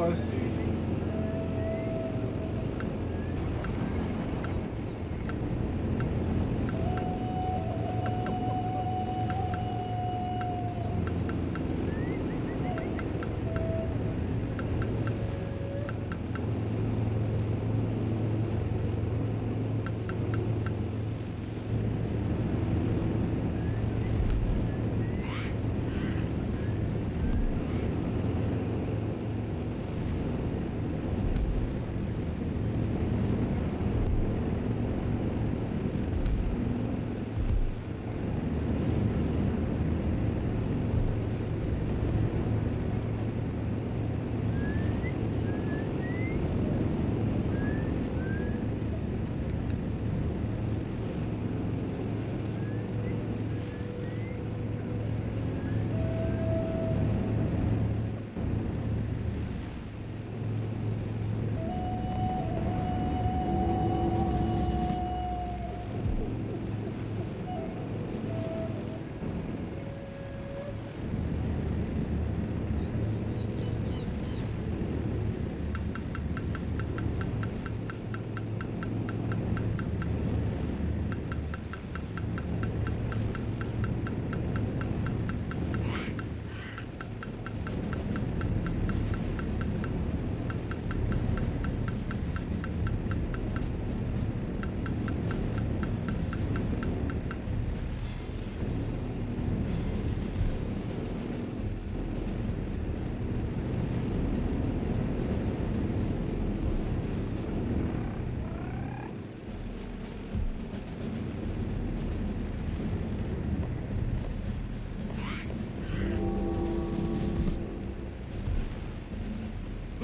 Oh, I see.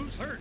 Who's hurt?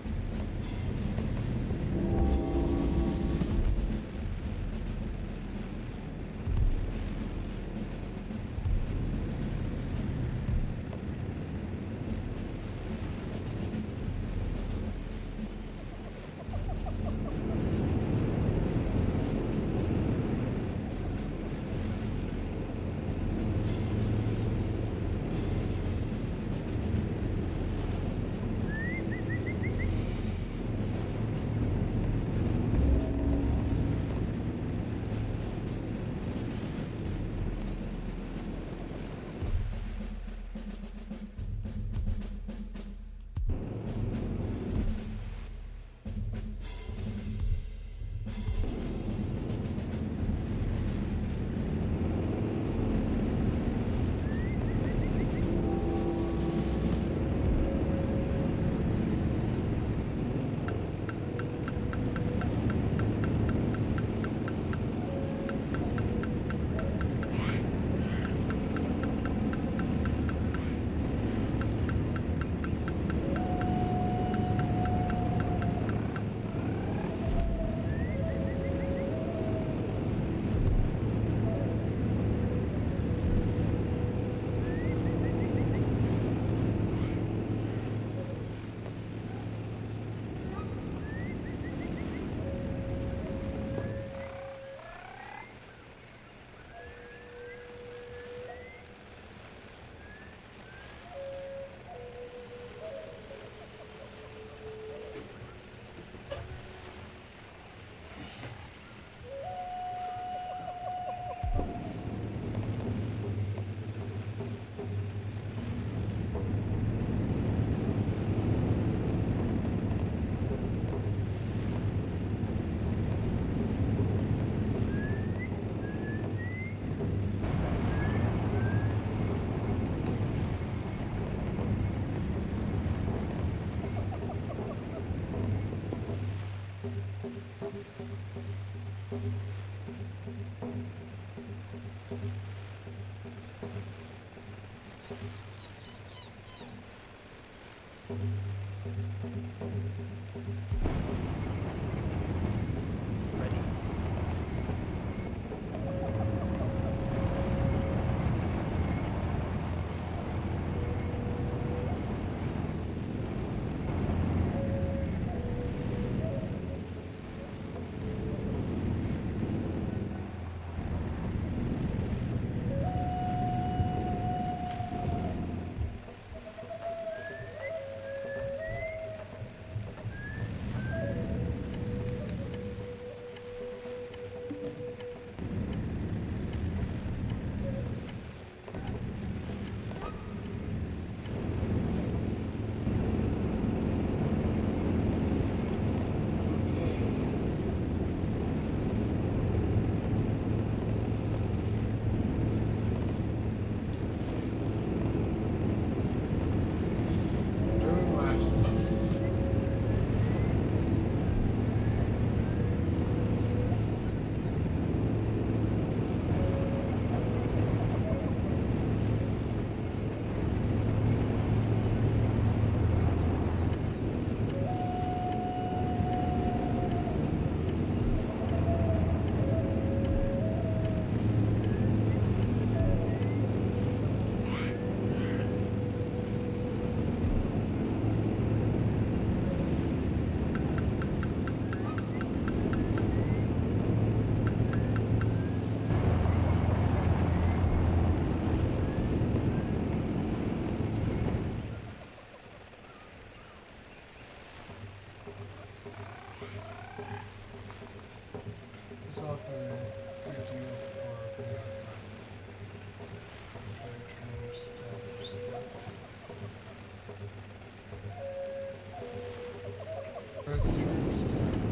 Where's the train stop?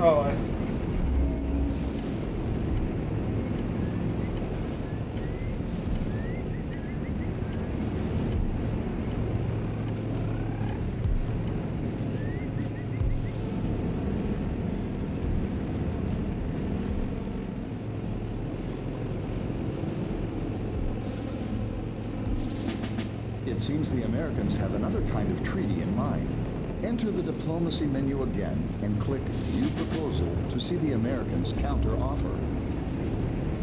Oh, I see. It seems the Americans have another kind of treaty in mind. Enter the diplomacy menu again and click View Proposal to see the Americans' counter-offer.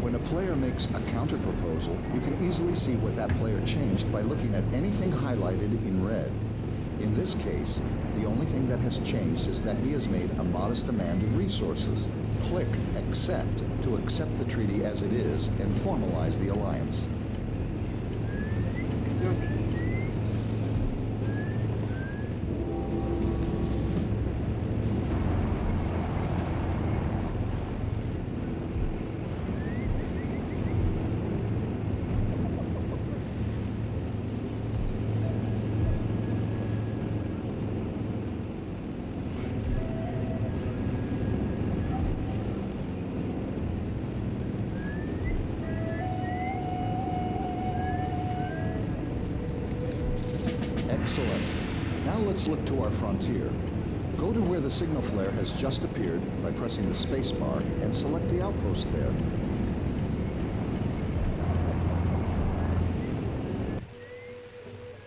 When a player makes a counter-proposal, you can easily see what that player changed by looking at anything highlighted in red. In this case, the only thing that has changed is that he has made a modest demand of resources. Click Accept to accept the treaty as it is and formalize the alliance. Excellent. Now let's look to our frontier. Go to where the signal flare has just appeared by pressing the space bar and select the outpost there.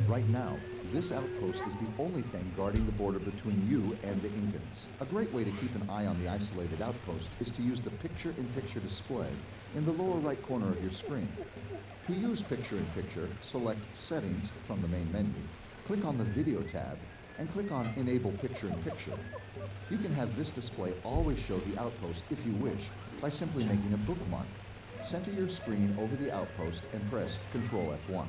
Right now, this outpost is the only thing guarding the border between you and the Incans. A great way to keep an eye on the isolated outpost is to use the picture-in-picture display in the lower right corner of your screen. To use picture-in-picture, select Settings from the main menu. Click on the Video tab and click on Enable Picture-in-Picture. You can have this display always show the outpost if you wish by simply making a bookmark. Center your screen over the outpost and press Ctrl F1.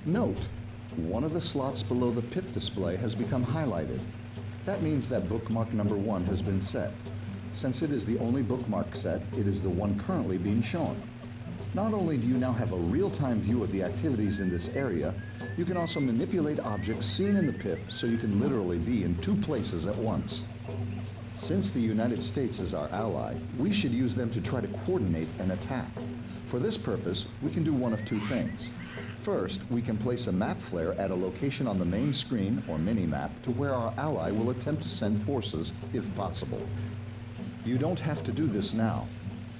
Note, one of the slots below the pip display has become highlighted. That means that bookmark number 1 has been set. Since it is the only bookmark set, it is the one currently being shown. Not only do you now have a real-time view of the activities in this area, you can also manipulate objects seen in the pip so you can literally be in 2 places at once. Since the United States is our ally, we should use them to try to coordinate an attack. For this purpose, we can do one of 2 things. First, we can place a map flare at a location on the main screen or mini-map to where our ally will attempt to send forces, if possible. You don't have to do this now,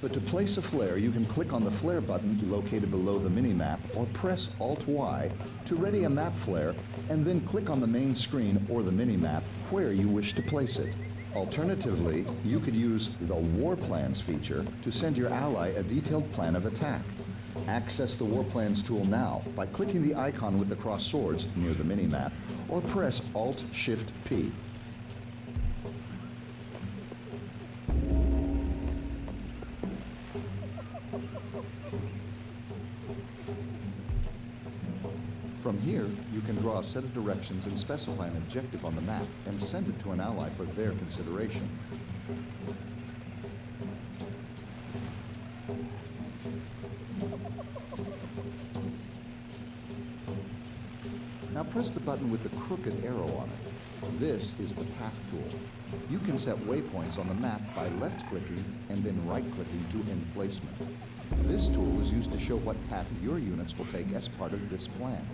but to place a flare, you can click on the flare button located below the mini-map or press Alt-Y to ready a map flare and then click on the main screen or the mini-map where you wish to place it. Alternatively, you could use the War Plans feature to send your ally a detailed plan of attack. Access the War Plans tool now by clicking the icon with the crossed swords near the mini-map or press Alt-Shift-P. From here, you can draw a set of directions and specify an objective on the map and send it to an ally for their consideration. Now press the button with the crooked arrow on it. This is the Path tool. You can set waypoints on the map by left-clicking and then right-clicking to end placement. This tool is used to show what path your units will take as part of this plan.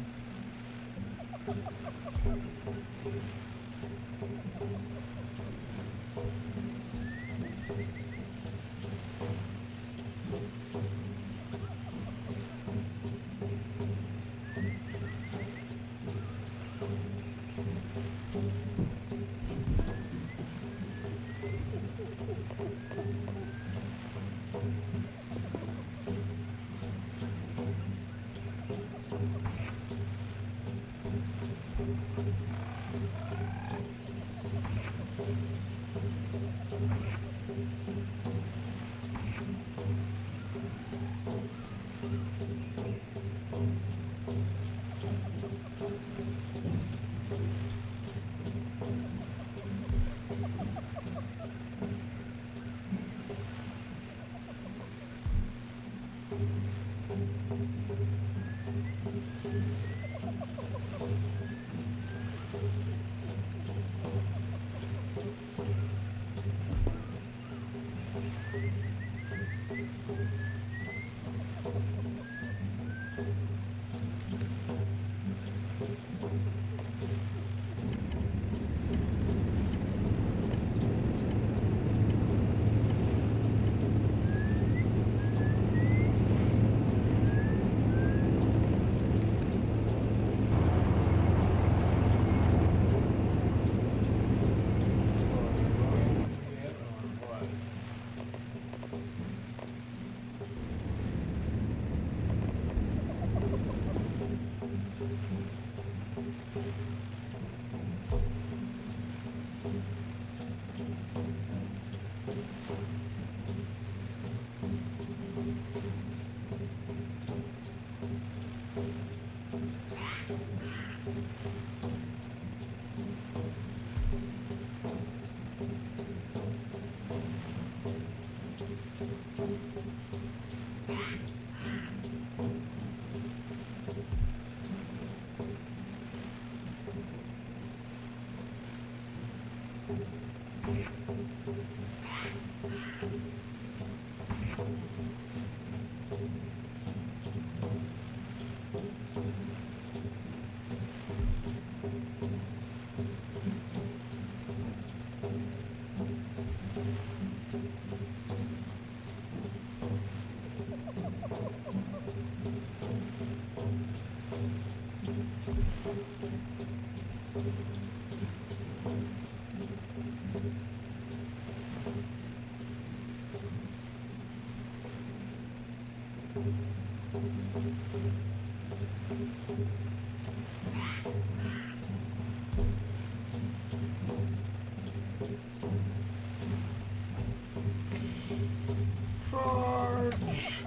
Charge!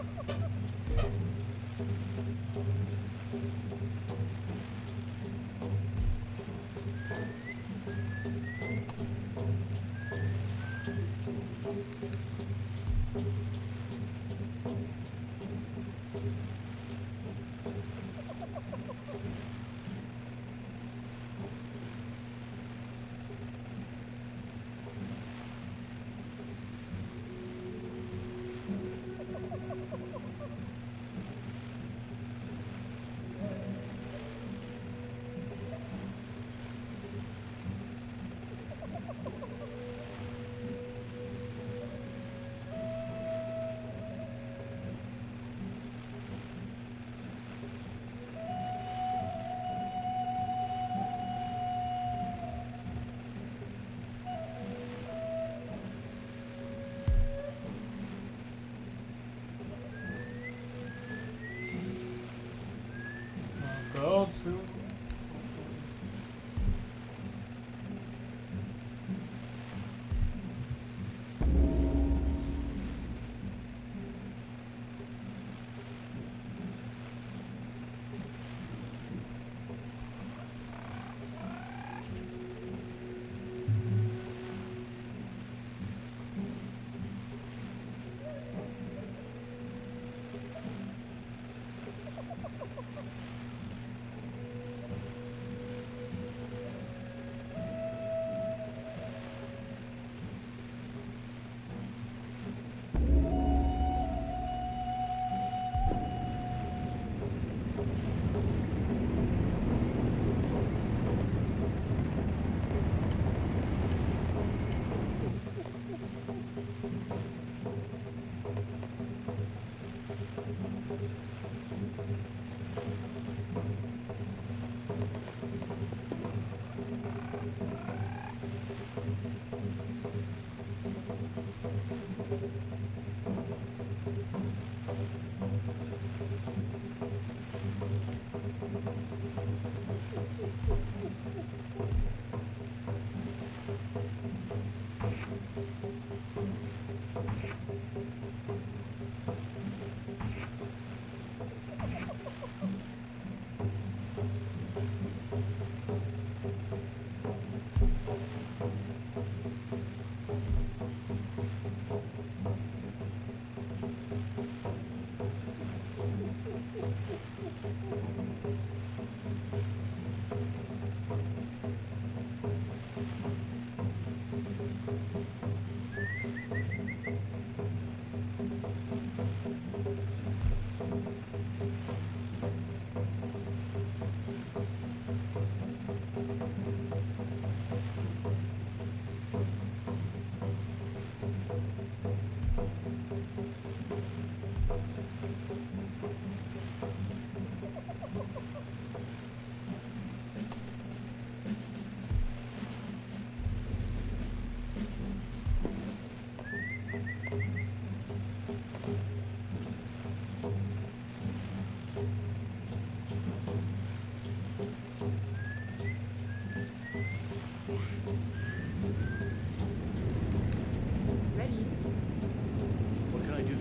Go to. Ready? What can I do?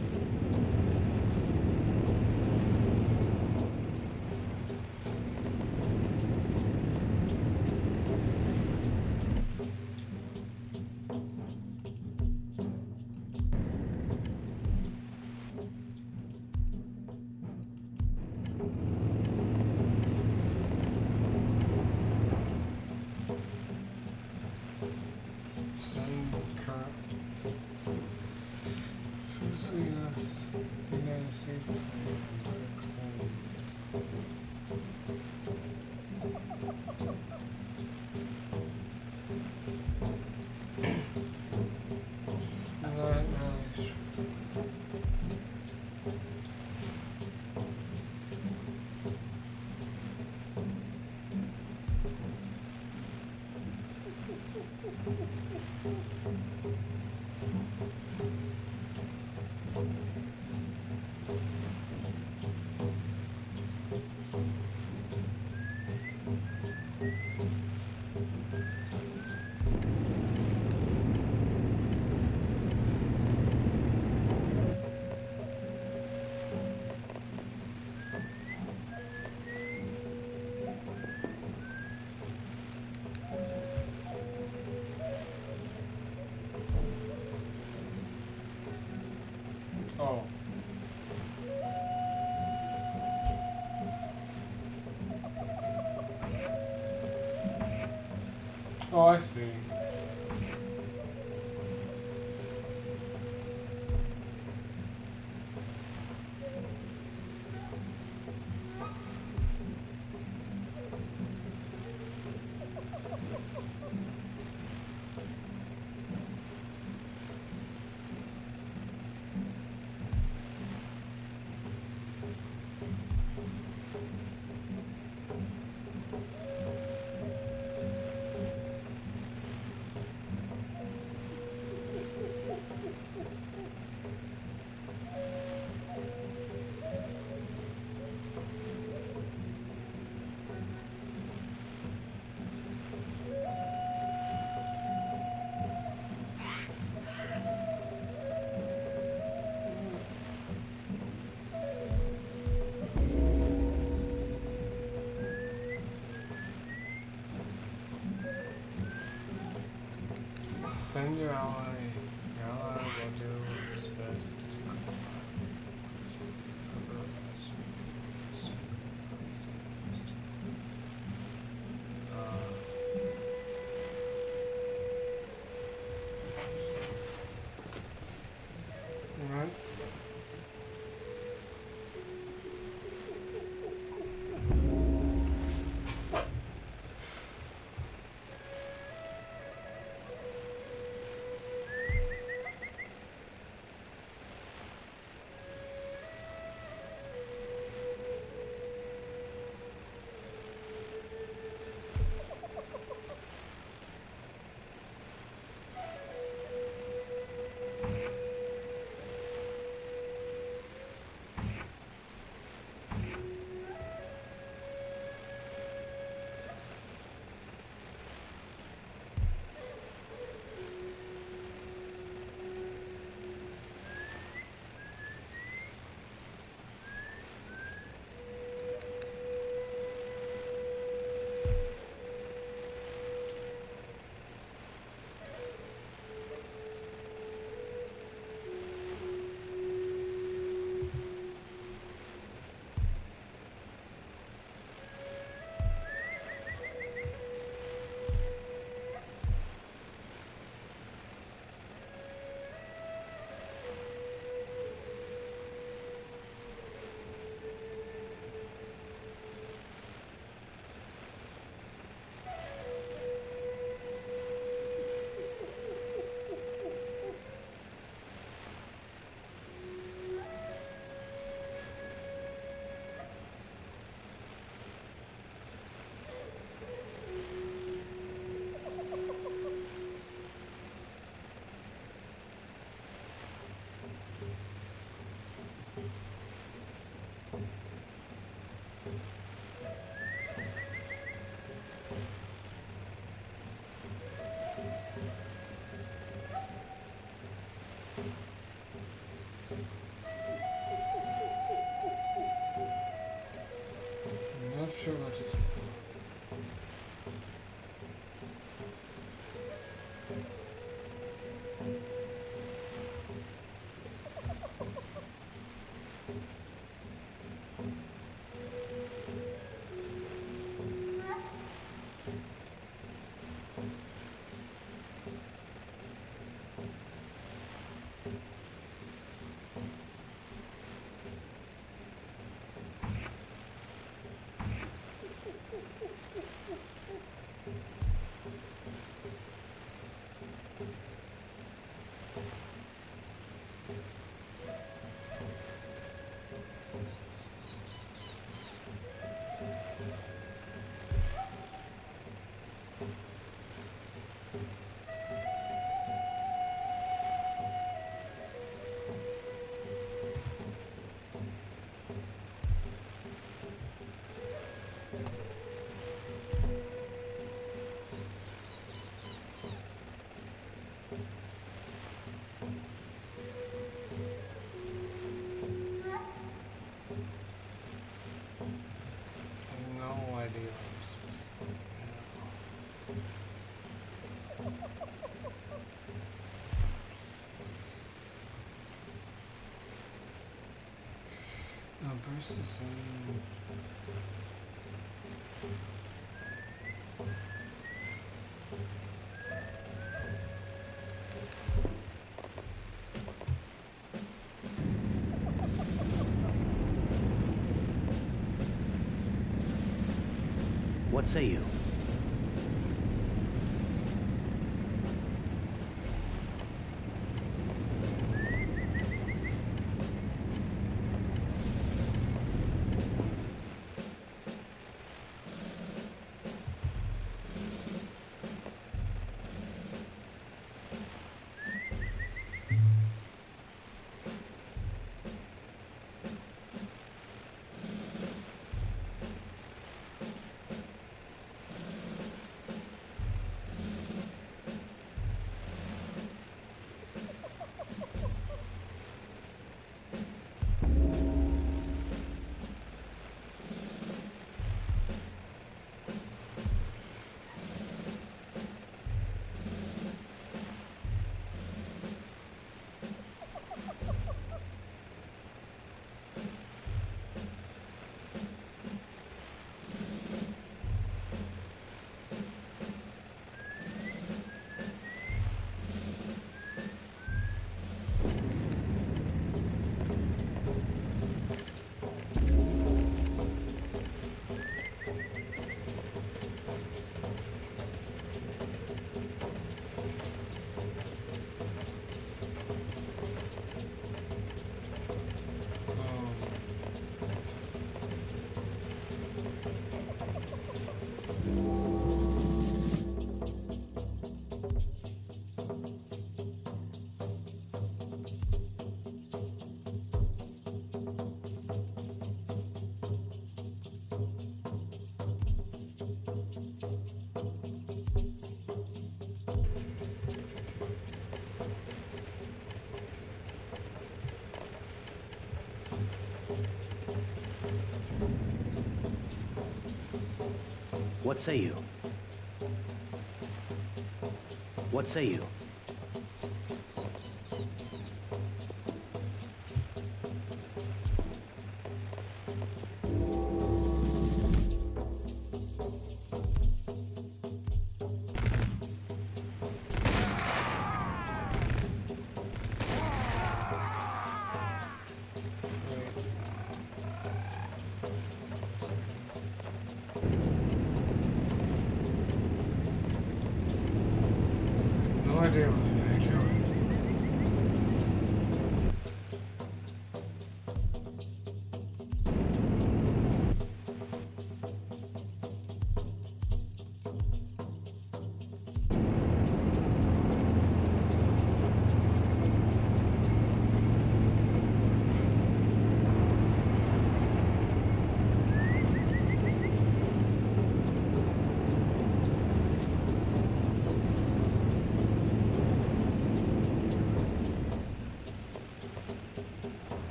Send current. Choose US, United States, click send. Not really sure. Oh. Oh, I see. Send your ally. Your ally will do his best to comply. Please remember as refused. Alright. I'm not sure what to do. I have no idea what I'm supposed to do. Where's the sun? What say you? What say you? What say you? No idea what they're doing.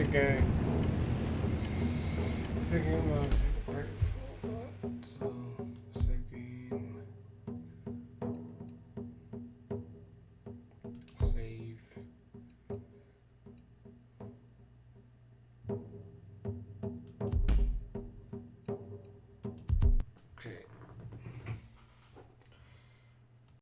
think I'm